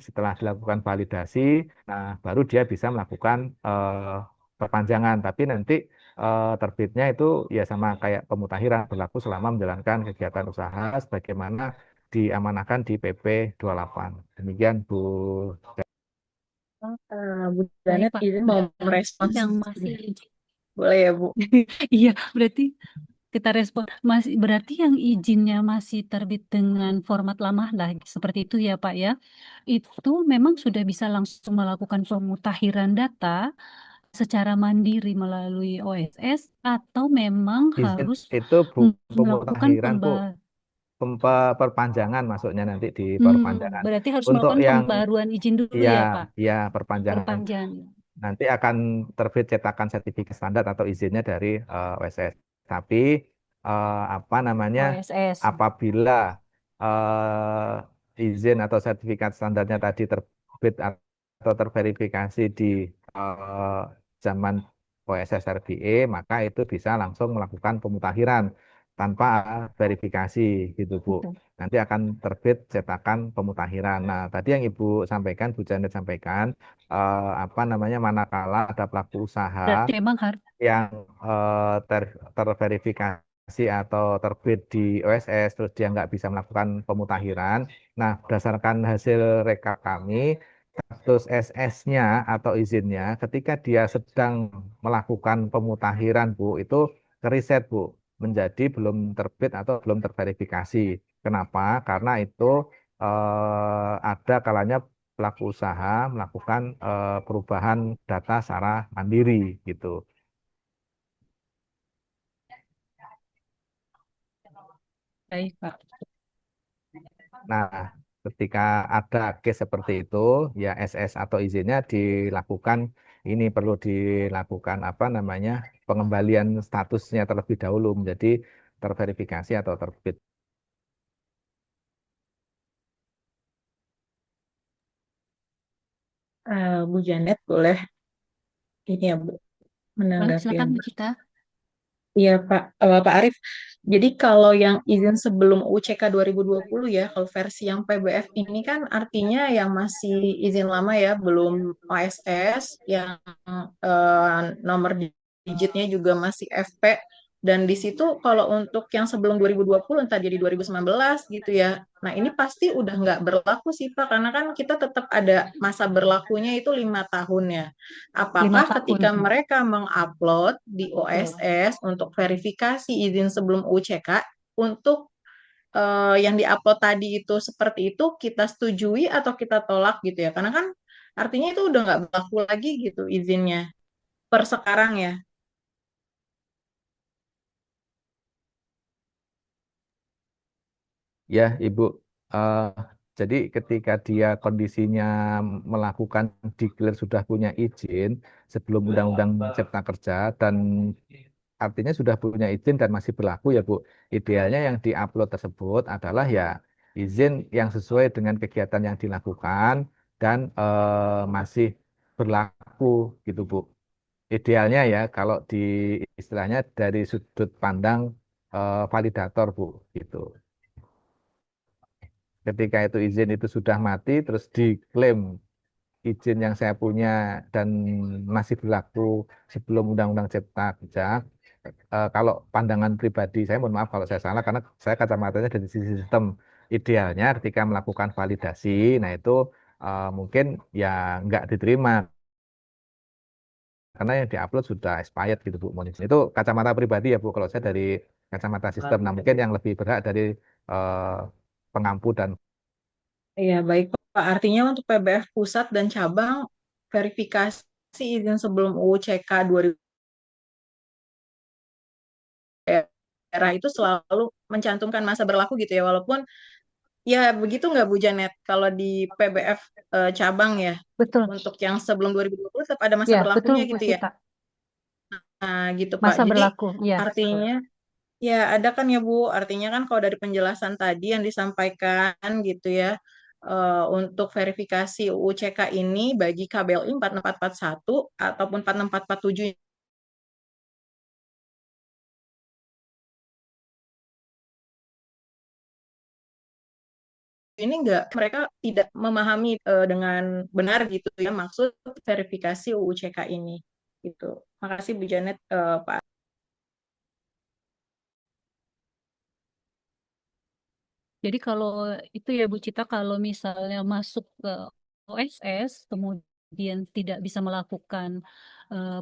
setelah dilakukan validasi, nah baru dia bisa melakukan perpanjangan. Tapi nanti terbitnya itu ya sama kayak pemutakhiran berlaku selama menjalankan kegiatan usaha sebagaimana diamanahkan di PP 28. Demikian Bu. Bu Baik, Janet Pak. izin mau Berarti merespons. yang masih Boleh ya Bu? iya, berarti kita respon masih berarti yang izinnya masih terbit dengan format lama lah seperti itu ya Pak ya. Itu memang sudah bisa langsung melakukan pemutakhiran data secara mandiri melalui OSS atau memang Izin harus itu melakukan pemutakhiran Bu. perpanjangan masuknya nanti di Hmm, perpanjangan. berarti harus Untuk melakukan yang pembaruan izin dulu ya ya, Pak. ya perpanjangan Perpanjangan. nanti akan terbit cetakan sertifikat standar atau izinnya dari OSS. Tapi apa namanya OSS. apabila izin atau sertifikat standarnya tadi terbit atau terverifikasi di eh, zaman OSS RBE, maka itu bisa langsung melakukan pemutakhiran tanpa verifikasi gitu Bu. Betul. Nanti akan terbit cetakan pemutakhiran. Nah, tadi yang Ibu sampaikan, Bu Janet sampaikan, apa namanya manakala ada pelaku usaha Berarti memang harus yang terverifikasi atau terbit di OSS terus dia nggak bisa melakukan pemutakhiran. Nah, berdasarkan hasil rekap kami, status SS-nya atau izinnya ketika dia sedang melakukan pemutakhiran, Bu, itu keriset, Bu, menjadi belum terbit atau belum terverifikasi. Kenapa? Karena itu ada kalanya pelaku usaha melakukan perubahan data secara mandiri gitu. baik, Pak. Nah, ketika ada case seperti itu, ya SS atau izinnya dilakukan, ini perlu dilakukan apa namanya pengembalian statusnya terlebih dahulu menjadi terverifikasi atau terbit. Bu Janet boleh ini ya Bu menanggapi Silakan, yang Bu Cita. Iya Pak Arief. Jadi kalau yang izin sebelum UCK 2020 ya, kalau versi yang PBF ini kan artinya yang masih izin lama ya, belum OSS, yang nomor digitnya juga masih FP. Dan di situ kalau untuk yang sebelum 2020 entah jadi 2019 gitu ya. Nah ini pasti udah nggak berlaku sih Pak, karena kan kita tetap ada masa berlakunya itu 5 tahun ya. 5 Apakah tahun. ketika mereka mengupload di Betul. OSS untuk verifikasi izin sebelum UCK untuk yang diupload tadi itu seperti itu kita setujui atau kita tolak gitu ya? Karena kan artinya itu udah nggak berlaku lagi gitu izinnya per sekarang ya. Ya, Ibu. Eh, jadi ketika dia kondisinya melakukan declare sudah punya izin sebelum Undang-Undang Cipta Kerja dan artinya sudah punya izin dan masih berlaku ya Bu. Idealnya yang diupload tersebut adalah ya izin yang sesuai dengan kegiatan yang dilakukan dan masih berlaku gitu Bu. Idealnya ya kalau di istilahnya dari sudut pandang validator Bu gitu. Ketika itu izin itu sudah mati, terus diklaim izin yang saya punya dan masih berlaku sebelum Undang-Undang Cipta Kerja. Kalau pandangan pribadi saya, mohon maaf kalau saya salah, karena saya kacamatanya dari sisi sistem. Idealnya ketika melakukan validasi, nah itu mungkin ya nggak diterima karena yang diupload sudah expired gitu Bu. Mohon izin. Itu kacamata pribadi ya Bu. Kalau saya dari kacamata sistem, nah mungkin yang lebih berhak dari eh, pengampu dan Iya, baik Pak. Artinya untuk PBF pusat dan cabang verifikasi izin sebelum UCK 2000 daerah itu selalu mencantumkan masa berlaku gitu ya, walaupun ya begitu nggak Bu Janet, kalau di PBF cabang ya, Betul. untuk yang sebelum 2020 tetap ada masa Ya, betul, berlakunya Bu gitu ya. Cita. Nah gitu Pak, Masa jadi berlaku. Ya, betul. artinya ya ada kan ya Bu, artinya kan kalau dari penjelasan tadi yang disampaikan gitu ya, untuk verifikasi UU CK ini bagi KBLI 4441 ataupun 46447 ini enggak, mereka tidak memahami dengan benar gitu ya maksud verifikasi UU CK ini gitu. Makasih Bu Janet, Pak. Jadi kalau itu ya Bu Cita, kalau misalnya masuk ke OSS, kemudian tidak bisa melakukan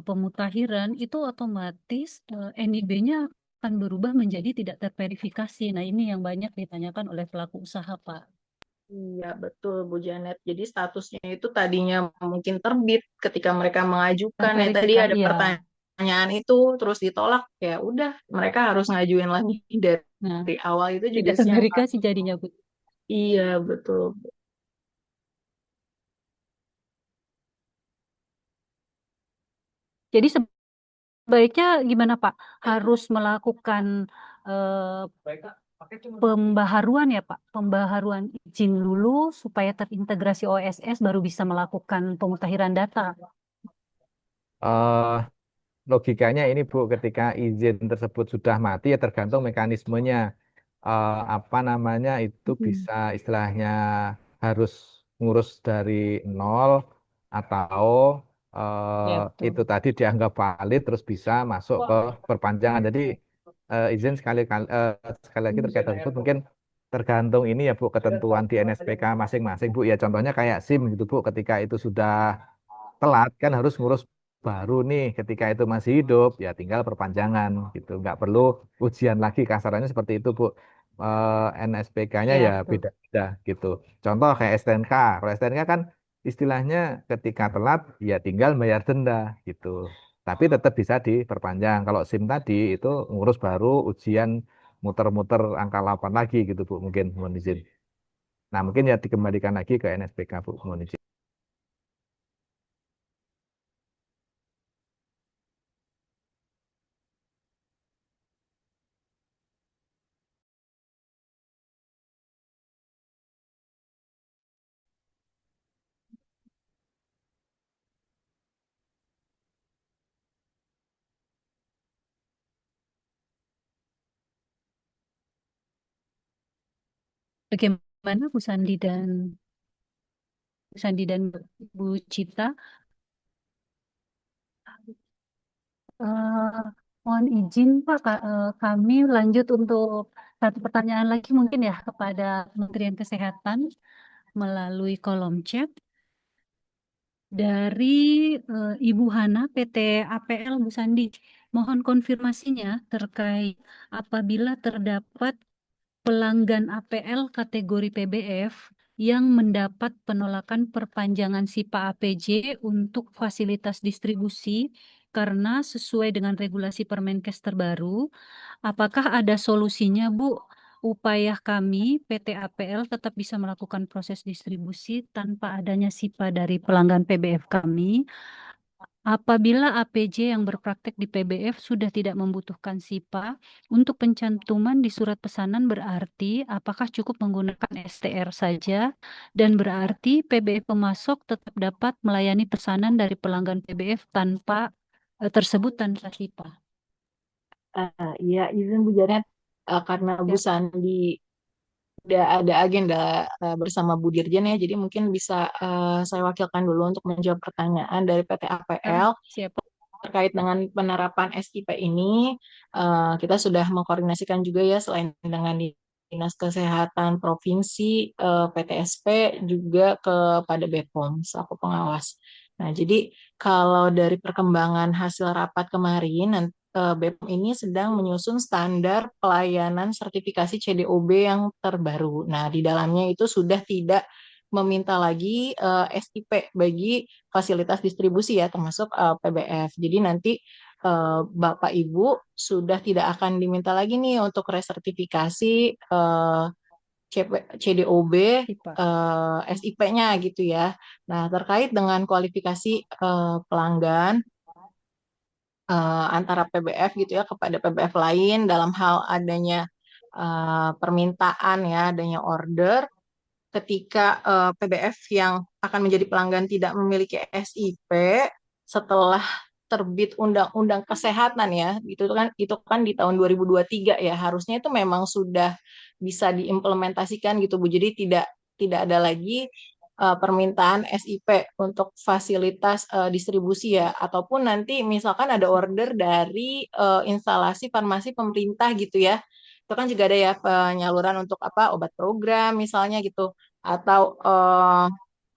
pemutakhiran, itu otomatis NIB-nya akan berubah menjadi tidak terverifikasi. Nah, ini yang banyak ditanyakan oleh pelaku usaha, Pak. Iya, betul Bu Janet. Jadi statusnya itu tadinya mungkin terbit ketika mereka mengajukan ya tadi Terverifikasi, ada ya. pertanyaan pertanyaan itu terus ditolak, ya udah mereka harus ngajuin lagi Nah, dari awal. Itu juga tidak sih yang terverifikasi jadinya, Bu. iya betul. Jadi sebaiknya gimana, Pak? Harus melakukan eh, pembaharuan ya, Pak? Pembaharuan izin dulu supaya terintegrasi OSS baru bisa melakukan pemutahiran data. Eh, Logikanya ini Bu, ketika izin tersebut sudah mati ya tergantung mekanismenya. Apa namanya itu Mm-mm. bisa istilahnya harus ngurus dari nol atau Ya, itu betul. tadi dianggap valid terus bisa masuk ke perpanjangan. Jadi izin sekali lagi terkait tersebut mungkin tergantung ini ya Bu, ketentuan di NSPK masing-masing Bu. Ya contohnya kayak SIM gitu Bu, ketika itu sudah telat kan harus ngurus baru nih, ketika itu masih hidup ya tinggal perpanjangan gitu, nggak perlu ujian lagi, kasarannya seperti itu Bu. NSPK-nya Ya, ya betul. beda-beda gitu. Contoh kayak STNK, kalau STNK kan istilahnya ketika telat ya tinggal bayar denda gitu, tapi tetap bisa diperpanjang. Kalau SIM tadi itu ngurus baru ujian, muter-muter angka 8 lagi gitu Bu, mungkin mohon izin. Nah mungkin ya dikembalikan lagi ke NSPK Bu, mohon izin. Bagaimana Bu Sandi dan Bu Cita? Eh, Mohon izin Pak, kami lanjut untuk satu pertanyaan lagi mungkin ya kepada Kementerian Kesehatan melalui kolom chat dari Ibu Hana PT APL Bu Sandi. Mohon konfirmasinya terkait apabila terdapat pelanggan APL kategori PBF yang mendapat penolakan perpanjangan SIPA APJ untuk fasilitas distribusi karena sesuai dengan regulasi Permenkes terbaru, apakah ada solusinya, Bu? Upaya kami, PT APL, tetap bisa melakukan proses distribusi tanpa adanya SIPA dari pelanggan PBF kami. Apabila APJ yang berpraktek di PBF sudah tidak membutuhkan SIPA, untuk pencantuman di surat pesanan berarti apakah cukup menggunakan STR saja dan berarti PBF pemasok tetap dapat melayani pesanan dari pelanggan PBF tersebut tanpa SIPA. Iya, izin Bu Janet, karena Bu Ya, Sandi udah ada agenda bersama Bu Dirjen ya, jadi mungkin bisa saya wakilkan dulu untuk menjawab pertanyaan dari PT APL siap. terkait dengan penerapan SIP ini. Kita sudah mengkoordinasikan juga ya, selain dengan Dinas Kesehatan Provinsi, PTSP, juga kepada BPOM selaku pengawas. Nah, jadi kalau dari perkembangan hasil rapat kemarin, BPOM ini sedang menyusun standar pelayanan sertifikasi CDOB yang terbaru. Nah, di dalamnya itu sudah tidak meminta lagi SIP bagi fasilitas distribusi ya, termasuk PBF. Jadi nanti Bapak Ibu sudah tidak akan diminta lagi nih untuk resertifikasi CDOB SIPA. SIP-nya gitu ya. Nah, terkait dengan kualifikasi pelanggan antara PBF gitu ya kepada PBF lain dalam hal adanya permintaan ya, adanya order ketika PBF yang akan menjadi pelanggan tidak memiliki SIP setelah terbit Undang-Undang Kesehatan ya, itu kan di tahun 2023 ya, harusnya itu memang sudah bisa diimplementasikan gitu Bu. Jadi tidak tidak ada lagi permintaan SIP untuk fasilitas distribusi ya, ataupun nanti misalkan ada order dari instalasi farmasi pemerintah gitu ya. Itu kan juga ada ya penyaluran untuk apa obat program misalnya gitu, atau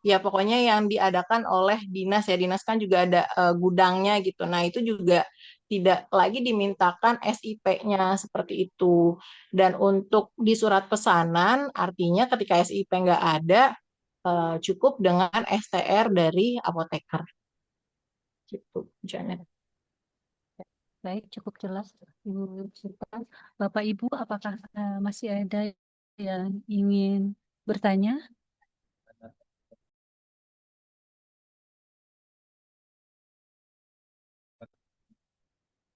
ya pokoknya yang diadakan oleh dinas ya, dinas kan juga ada gudangnya gitu. Nah itu juga tidak lagi dimintakan SIP-nya seperti itu. Dan untuk di surat pesanan artinya ketika SIP nggak ada, cukup dengan STR dari apoteker gitu, Janet. Baik, cukup jelas, Ibu Cita. Bapak Ibu, apakah masih ada yang ingin bertanya?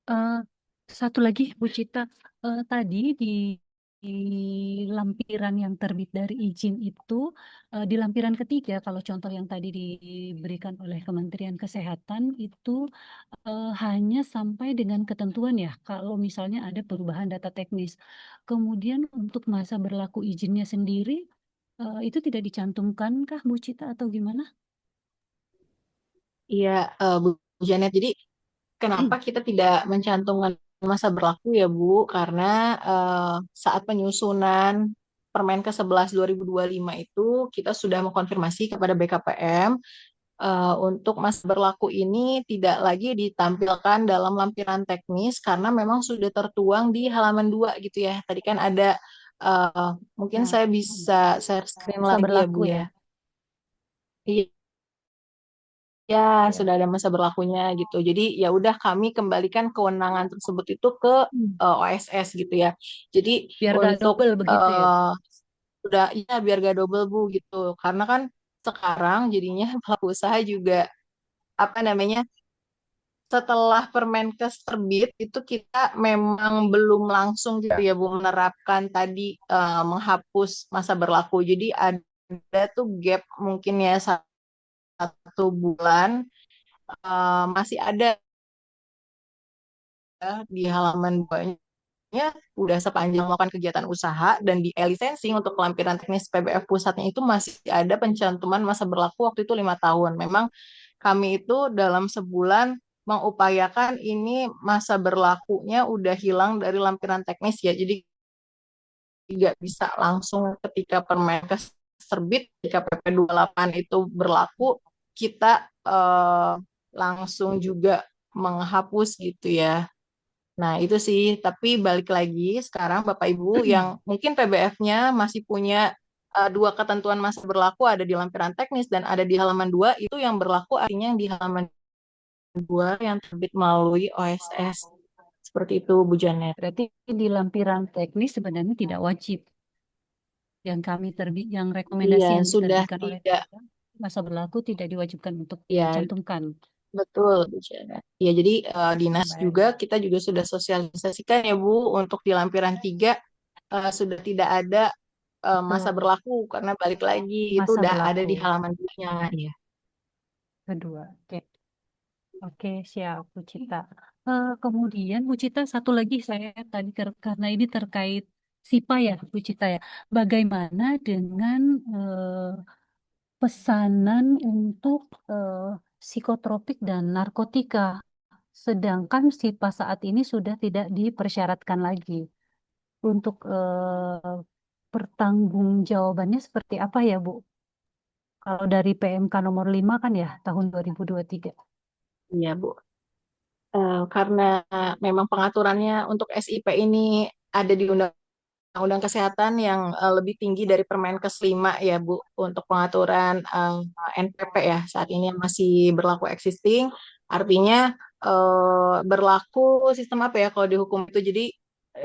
Eh, Satu lagi, Bu Cita, tadi di lampiran yang terbit dari izin itu, di lampiran ketiga, kalau contoh yang tadi diberikan oleh Kementerian Kesehatan itu hanya sampai dengan ketentuan ya, kalau misalnya ada perubahan data teknis. Kemudian untuk masa berlaku izinnya sendiri, itu tidak dicantumkan kah, Bu Cita, atau gimana? Iya, Bu Janet. Jadi kenapa kita tidak mencantumkan masa berlaku ya, Bu? Karena saat penyusunan Permenkes 11 2025 itu kita sudah mengkonfirmasi kepada BKPM untuk masa berlaku ini tidak lagi ditampilkan dalam lampiran teknis karena memang sudah tertuang di halaman 2 gitu ya. Tadi kan ada mungkin Nah, saya bisa share screen masa lagi ya, berlaku Bu ya. ya. Iya. Ya, Ya. sudah ada masa berlakunya gitu. Jadi ya udah kami kembalikan kewenangan tersebut itu ke OSS gitu ya. Jadi Biar gak untuk double begitu ya. udah ya biar gak double Bu gitu. Karena kan sekarang jadinya pelaku usaha juga apa namanya setelah Permenkes terbit itu kita memang belum langsung gitu ya Bu menerapkan tadi menghapus masa berlaku. Jadi ada tuh gap mungkin ya 1 bulan masih ada di halaman duanya udah sepanjang melakukan kegiatan usaha dan di e-licensing untuk lampiran teknis PBF pusatnya itu masih ada pencantuman masa berlaku waktu itu 5 tahun. Memang kami itu dalam sebulan mengupayakan ini masa berlakunya udah hilang dari lampiran teknis ya. Jadi tidak bisa langsung ketika Permenkes terbit, ketika PP 28 itu berlaku, kita langsung juga menghapus gitu ya. Nah, itu sih. Tapi balik lagi sekarang Bapak Ibu yang mungkin PBF-nya masih punya 2 ketentuan masa berlaku ada di lampiran teknis dan ada di halaman 2 itu yang berlaku artinya yang di halaman 2 yang terbit melalui OSS. Seperti itu Bu Janet. Berarti di lampiran teknis sebenarnya tidak wajib. Yang yang rekomendasi Iya, yang sudah diterbitkan oleh tidak. masa berlaku tidak diwajibkan untuk Ya, dicantumkan. betul, Bu Janet. Ya, jadi dinas juga Baik. kita juga sudah sosialisasikan ya Bu untuk di lampiran 3 sudah tidak ada masa Betul. berlaku karena balik lagi itu Masa udah ada berlaku di halaman 2-nya ya. kedua. Oke. Oke, siap, Bu Cita. Kemudian, Bu Cita, satu lagi saya tadi karena ini terkait SIPA ya, Bu Cita ya. Bagaimana dengan pesanan untuk psikotropik dan narkotika? Sedangkan SIPA saat ini sudah tidak dipersyaratkan lagi. Untuk pertanggungjawabannya seperti apa ya, Bu? Kalau dari PMK nomor 5 kan ya, tahun 2023. Iya, Bu. Karena memang pengaturannya untuk SIP ini ada di Undang-Undang Kesehatan yang lebih tinggi dari Permenkes 5 ya Bu untuk pengaturan NPP ya saat ini yang masih berlaku existing artinya berlaku sistem apa ya kalau dihukum itu jadi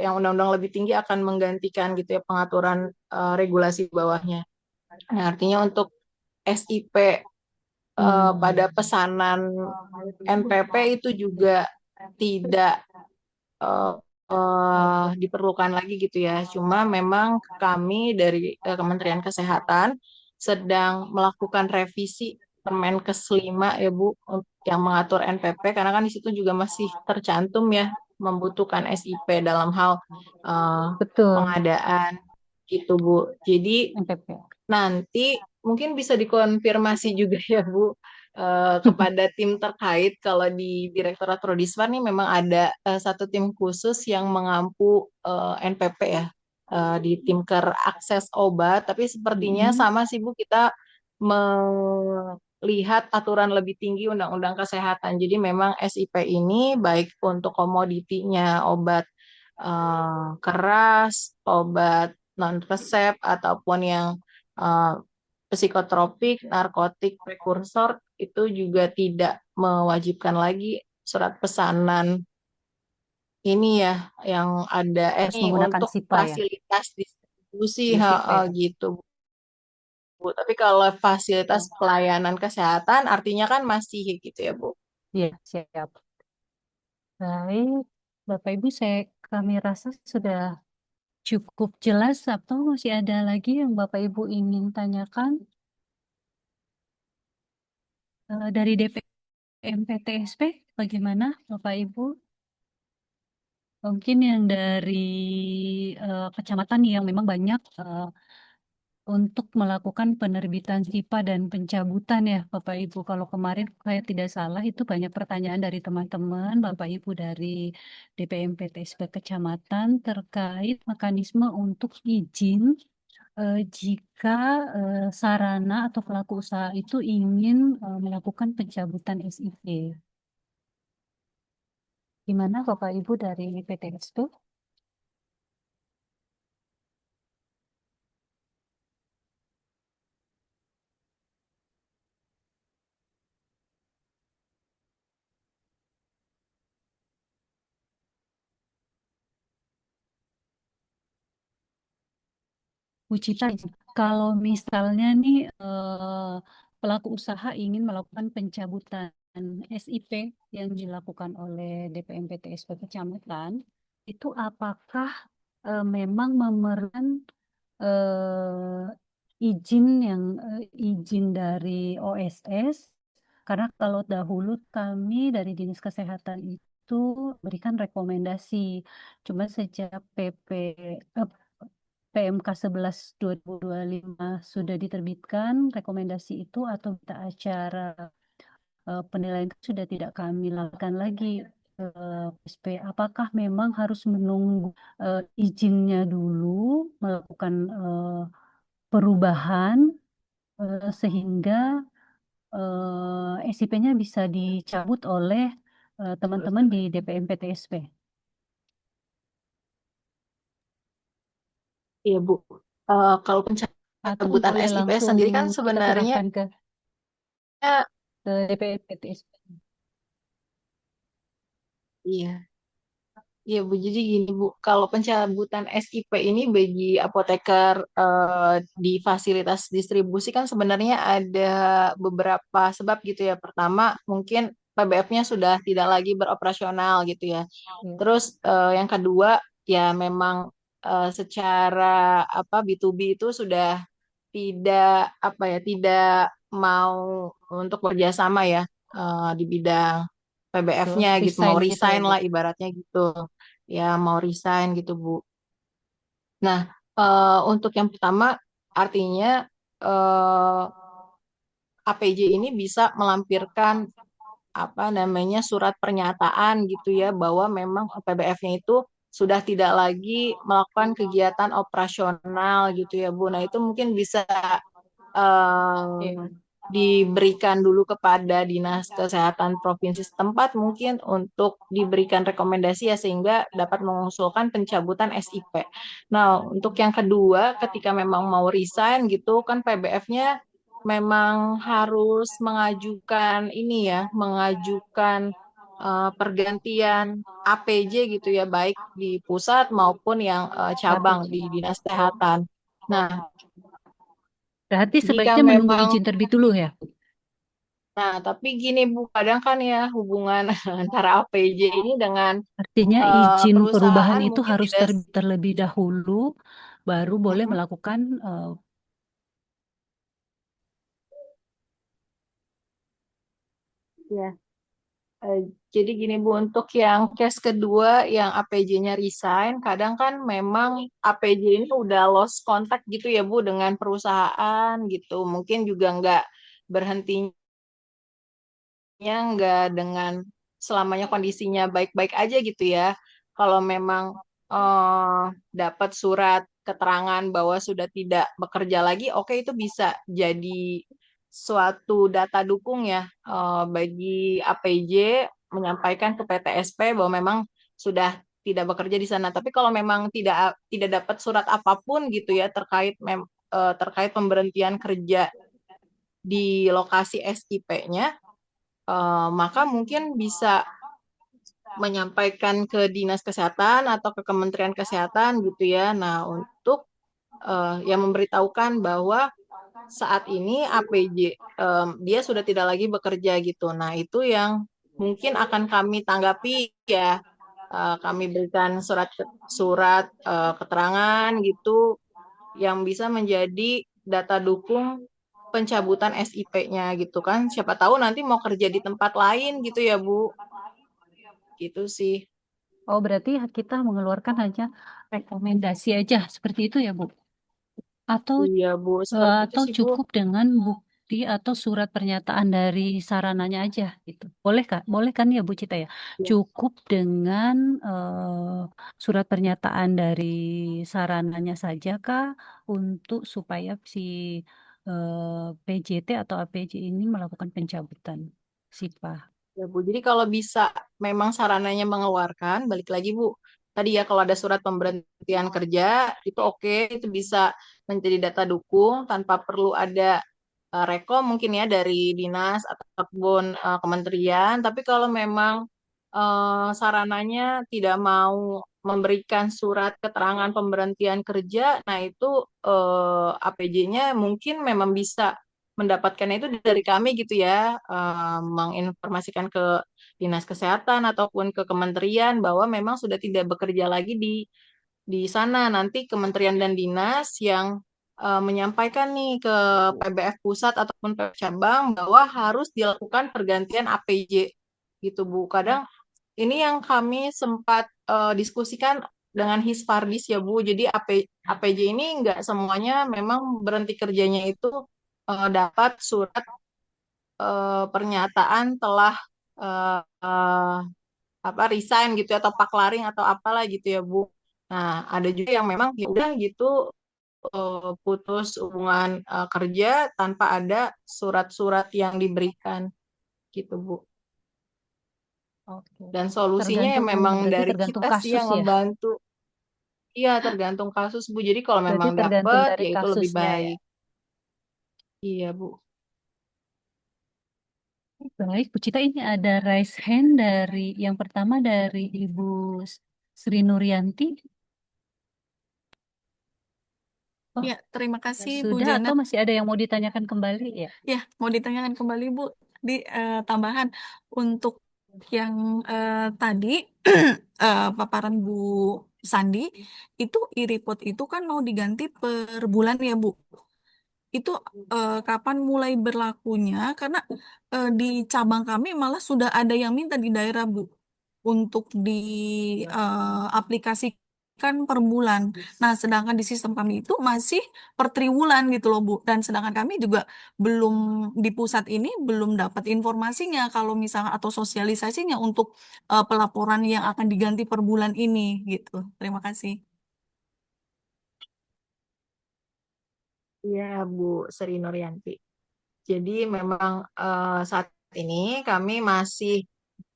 yang undang-undang lebih tinggi akan menggantikan gitu ya pengaturan regulasi di bawahnya. Nah, artinya untuk SIP pada pesanan NPP itu juga tidak eh, diperlukan lagi gitu ya. Cuma memang kami dari Kementerian Kesehatan sedang melakukan revisi Permenkes 5 ya Bu yang mengatur NPP karena kan di situ juga masih tercantum ya membutuhkan SIP dalam hal Betul, pengadaan gitu Bu. Jadi NPP. nanti mungkin bisa dikonfirmasi juga ya Bu kepada tim terkait kalau di Direktorat Prodisbar nih memang ada satu tim khusus yang mengampu NPP ya di Timker Akses Obat tapi sepertinya sama sih Bu kita melihat aturan lebih tinggi Undang-Undang Kesehatan. Jadi memang SIP ini baik untuk komoditinya obat keras, obat non resep ataupun yang uh, psikotropik, narkotik, prekursor itu juga tidak mewajibkan lagi surat pesanan ini ya yang ada Harus ini menggunakan untuk SIPA ya, fasilitas distribusi SIP ya. gitu Bu. Tapi kalau fasilitas Oh, pelayanan kesehatan artinya kan masih gitu ya Bu. iya, siap. Baik, Bapak Ibu, kami rasa sudah cukup jelas atau masih ada lagi yang Bapak Ibu ingin tanyakan dari DPM PTSP? Bagaimana Bapak Ibu? Mungkin yang dari kecamatan yang memang banyak untuk melakukan penerbitan SIPA dan pencabutan ya Bapak Ibu. Kalau kemarin saya tidak salah itu banyak pertanyaan dari teman-teman Bapak Ibu dari DPM PTSP Kecamatan terkait mekanisme untuk izin jika sarana atau pelaku usaha itu ingin melakukan pencabutan SIP. Gimana Bapak Ibu dari PTSP? Bu Cita, kalau misalnya nih pelaku usaha ingin melakukan pencabutan SIP yang dilakukan oleh DPM PTSP Kecamatan, itu apakah memang memerlukan izin dari OSS? Karena kalau dahulu kami dari Dinas Kesehatan itu berikan rekomendasi, cuma sejak PMK 11 2025 sudah diterbitkan rekomendasi itu atau berita acara penilaian itu sudah tidak kami lakukan lagi. PSP, apakah memang harus menunggu izinnya dulu melakukan perubahan sehingga SIP-nya bisa dicabut oleh teman-teman di DPM PTSP? Iya Bu. Kalau Atau pencabutan boleh SIP langsung sendiri kan kita sebenarnya serahkan ke DPM PTSP? iya. Iya Bu, jadi gini Bu, kalau pencabutan SIP ini bagi apoteker di fasilitas distribusi kan sebenarnya ada beberapa sebab gitu ya. Pertama, mungkin PBF-nya sudah tidak lagi beroperasional gitu ya. Ya. Terus yang kedua, ya memang secara apa B2B itu sudah tidak apa ya, tidak mau untuk kerjasama ya di bidang Betul, PBF-nya gitu, mau resign gitu ya resign Bu. lah ibaratnya gitu. Ya, mau resign gitu, Bu. Nah, untuk yang pertama, artinya eh, APJ ini bisa melampirkan apa namanya surat pernyataan gitu ya bahwa memang PBF-nya itu sudah tidak lagi melakukan kegiatan operasional gitu ya, Bu. Nah, itu mungkin bisa Iya. diberikan dulu kepada Dinas Kesehatan Provinsi setempat mungkin untuk diberikan rekomendasi ya sehingga dapat mengusulkan pencabutan SIP. Nah, untuk yang kedua, ketika memang mau resign gitu kan PBF-nya memang harus mengajukan ini ya, mengajukan pergantian APJ gitu ya, baik di pusat maupun yang cabang di Dinas Kesehatan. Nah, Berarti jika sebaiknya menunggu memang izin terlebih dulu ya. Nah, tapi gini Bu, kadang kan ya hubungan antara APJ ini dengan Artinya izin perubahan perusahaan itu mungkin harus tidak terlebih dahulu, baru boleh Mm-mm. melakukan Ya. Eh, jadi gini Bu, untuk yang case kedua yang APJ-nya resign, kadang kan memang APJ ini udah lost contact gitu ya Bu dengan perusahaan gitu. Mungkin juga nggak berhentinya nggak dengan selamanya kondisinya baik-baik aja gitu ya. Kalau memang dapat surat keterangan bahwa sudah tidak bekerja lagi, oke itu bisa jadi suatu data dukung ya bagi APJ menyampaikan ke PTSP bahwa memang sudah tidak bekerja di sana. Tapi kalau memang tidak dapat surat apapun gitu ya terkait pemberhentian kerja di lokasi SIP-nya, maka mungkin bisa menyampaikan ke Dinas Kesehatan atau ke Kementerian Kesehatan gitu ya. Nah, untuk yang memberitahukan bahwa saat ini APJ dia sudah tidak lagi bekerja gitu. Nah, itu yang mungkin akan kami tanggapi ya. Kami berikan surat keterangan gitu yang bisa menjadi data dukung pencabutan SIP-nya gitu kan. Siapa tahu nanti mau kerja di tempat lain gitu ya, Bu. Gitu sih. Oh, berarti kita mengeluarkan hanya rekomendasi aja seperti itu ya, Bu? Atau Iya, Bu. Seperti itu atau sih, Bu. cukup dengan bukti atau surat pernyataan dari sarananya aja gitu. Boleh Kak? Boleh kan ya Bu Cita ya? Cukup dengan surat pernyataan dari sarananya saja Kak untuk supaya si PJT atau APJ ini melakukan pencabutan SIPA. Ya, Bu. Jadi kalau bisa memang sarananya mengeluarkan, balik lagi, Bu. Tadi ya kalau ada surat pemberhentian kerja, itu oke, itu bisa menjadi data dukung tanpa perlu ada rekom mungkin ya dari dinas ataupun kementerian. Tapi kalau memang sarananya tidak mau memberikan surat keterangan pemberhentian kerja, nah itu APJ-nya mungkin memang bisa mendapatkannya itu dari kami gitu ya, menginformasikan ke dinas kesehatan ataupun ke kementerian bahwa memang sudah tidak bekerja lagi di sana. Nanti kementerian dan dinas yang menyampaikan nih ke PBF pusat ataupun PBF cabang bahwa harus dilakukan pergantian APJ gitu Bu. Kadang ini yang kami sempat diskusikan dengan Hisfardis ya Bu. Jadi APJ ini nggak semuanya memang berhenti kerjanya itu dapat surat pernyataan telah eh, eh, apa resign gitu ya, atau paklaring atau apalah gitu ya Bu. Nah, ada juga yang memang ya udah gitu putus hubungan kerja tanpa ada surat-surat yang diberikan gitu Bu. Oke. Dan solusinya ya Tergantung memang berarti dari tergantung kita sih kasus yang ya. ngebantu. Iya, tergantung kasus Bu. Jadi kalau Berarti memang tergantung dapet dari ya itu lebih kasusnya ya. baik. Iya Bu. Baik, Bu Cita, ini ada raise hand dari yang pertama dari Ibu Sri Nuryanti. Oh, Ya, terima kasih Bu sudah atau Janet. masih ada yang mau ditanyakan kembali ya? Ya, mau ditanyakan kembali Bu, di tambahan untuk yang tadi paparan Bu Sandi, itu e-report itu kan mau diganti per bulan ya Bu. Itu kapan mulai berlakunya? Karena di cabang kami malah sudah ada yang minta di daerah Bu untuk diaplikasikan per bulan. Nah, sedangkan di sistem kami itu masih per triwulan gitu loh Bu. Dan sedangkan kami juga belum di pusat ini belum dapat informasinya kalau misalnya atau sosialisasinya untuk pelaporan yang akan diganti per bulan ini gitu. Terima kasih. Iya Bu Sri Nuryanti. Jadi memang saat ini kami masih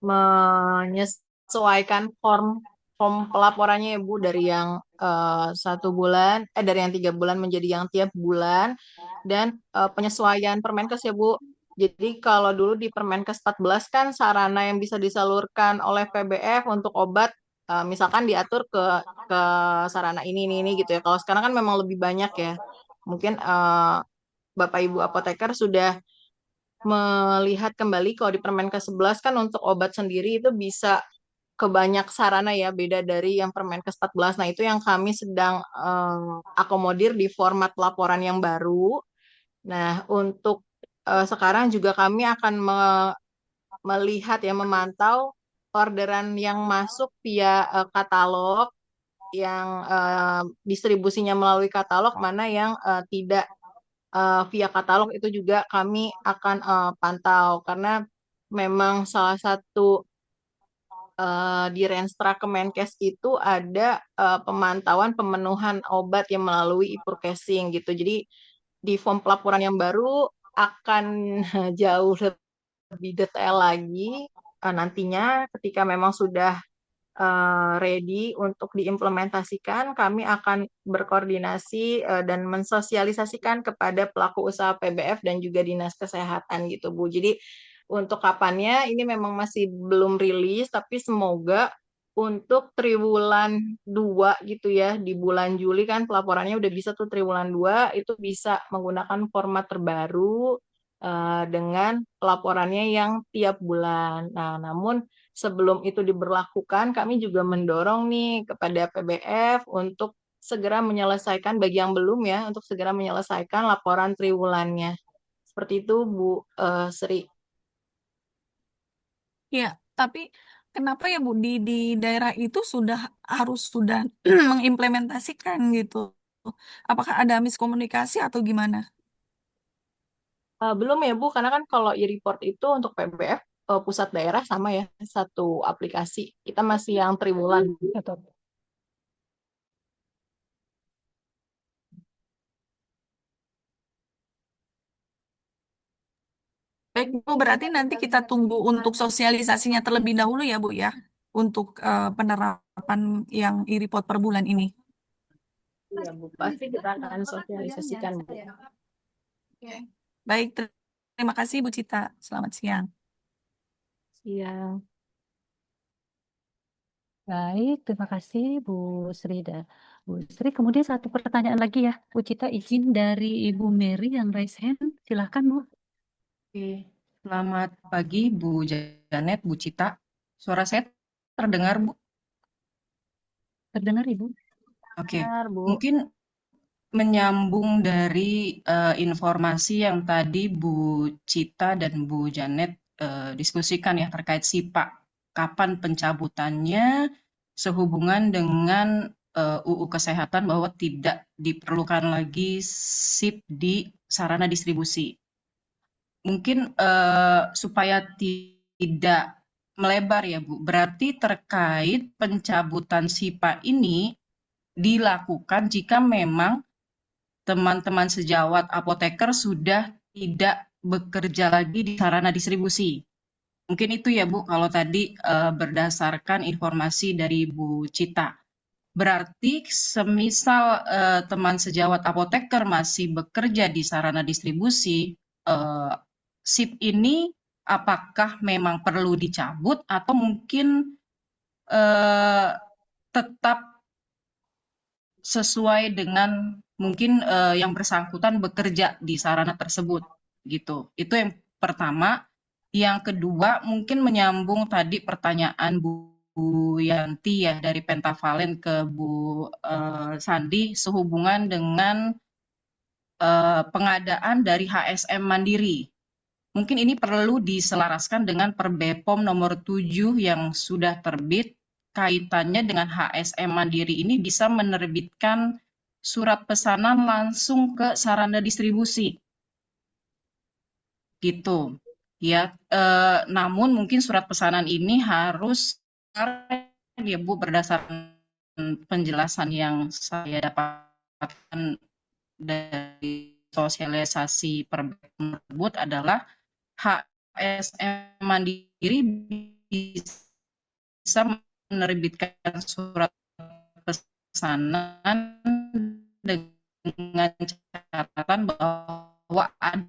menyesuaikan form form pelaporannya ya Bu dari yang 1 bulan, dari yang 3 bulan menjadi yang tiap bulan, dan penyesuaian Permenkes ya Bu. Jadi kalau dulu di Permenkes 14 kan sarana yang bisa disalurkan oleh PBF untuk obat misalkan diatur ke sarana ini gitu ya. Kalau sekarang kan memang lebih banyak ya. Mungkin Bapak Ibu apoteker sudah melihat kembali kalau di Permenkes 11 kan untuk obat sendiri itu bisa ke banyak sarana ya, beda dari yang Permenkes 14. Nah, itu yang kami sedang akomodir di format laporan yang baru. Nah, untuk sekarang juga kami akan melihat ya, memantau orderan yang masuk via katalog, yang distribusinya melalui katalog, mana yang tidak via katalog itu juga kami akan pantau karena memang salah satu di Renstra Kemenkes itu ada pemantauan pemenuhan obat yang melalui e-purchasing gitu. Jadi di form pelaporan yang baru akan jauh lebih detail lagi nantinya ketika memang sudah ready untuk diimplementasikan, kami akan berkoordinasi dan mensosialisasikan kepada pelaku usaha PBF dan juga Dinas Kesehatan gitu Bu. Jadi Untuk kapannya ini memang masih belum rilis, tapi semoga untuk triwulan 2 gitu ya, di bulan Juli kan pelaporannya udah bisa tuh triwulan 2 itu bisa menggunakan format terbaru dengan pelaporannya yang tiap bulan. Nah, namun sebelum itu diberlakukan, kami juga mendorong nih kepada PBF untuk segera menyelesaikan bagi yang belum ya, untuk segera menyelesaikan laporan triwulannya. Seperti itu Bu Sri. Ya, tapi kenapa ya Bu di daerah itu sudah mengimplementasikan gitu? Apakah ada miskomunikasi atau gimana? Belum ya Bu, karena kan kalau e-report itu untuk PBF pusat daerah sama ya, satu aplikasi. Kita masih yang triwulan. Baik Bu, berarti nanti kita tunggu untuk sosialisasinya terlebih dahulu ya Bu ya, untuk penerapan yang e-report per bulan ini. Iya Bu, pasti kita akan sosialisasikan Bu. Baik, terima kasih Bu Cita. Selamat siang. Siang. Baik, terima kasih Bu Sri. Bu Sri, kemudian satu pertanyaan lagi ya. Bu Cita izin dari Ibu Mary yang raise hand. Silahkan Bu. Oke, selamat pagi Bu Janet, Bu Cita. Suara saya terdengar Bu? Terdengar Ibu? Oke, Benar, Bu. mungkin menyambung dari informasi yang tadi Bu Cita dan Bu Janet diskusikan ya terkait SIPA. Kapan pencabutannya sehubungan dengan UU Kesehatan bahwa tidak diperlukan lagi SIP di sarana distribusi. Mungkin supaya tidak melebar ya Bu, berarti terkait pencabutan SIPA ini dilakukan jika memang teman-teman sejawat apoteker sudah tidak bekerja lagi di sarana distribusi. Mungkin itu ya Bu, kalau tadi berdasarkan informasi dari Bu Cita. Berarti semisal teman sejawat apoteker masih bekerja di sarana distribusi, SIP ini apakah memang perlu dicabut atau mungkin tetap sesuai dengan mungkin yang bersangkutan bekerja di sarana tersebut gitu. Itu yang pertama. Yang kedua mungkin menyambung tadi pertanyaan Bu Yanti ya dari Pentavalen ke Bu Sandi sehubungan dengan pengadaan dari HSM Mandiri. Mungkin ini perlu diselaraskan dengan Perbepom nomor 7 yang sudah terbit. Kaitannya dengan HSM Mandiri ini bisa menerbitkan surat pesanan langsung ke sarana distribusi. Gitu. Ya, namun mungkin surat pesanan ini harus ya Bu berdasarkan penjelasan yang saya dapatkan dari sosialisasi Perbepom tersebut adalah HSM Mandiri bisa menerbitkan surat pesanan dengan catatan bahwa ada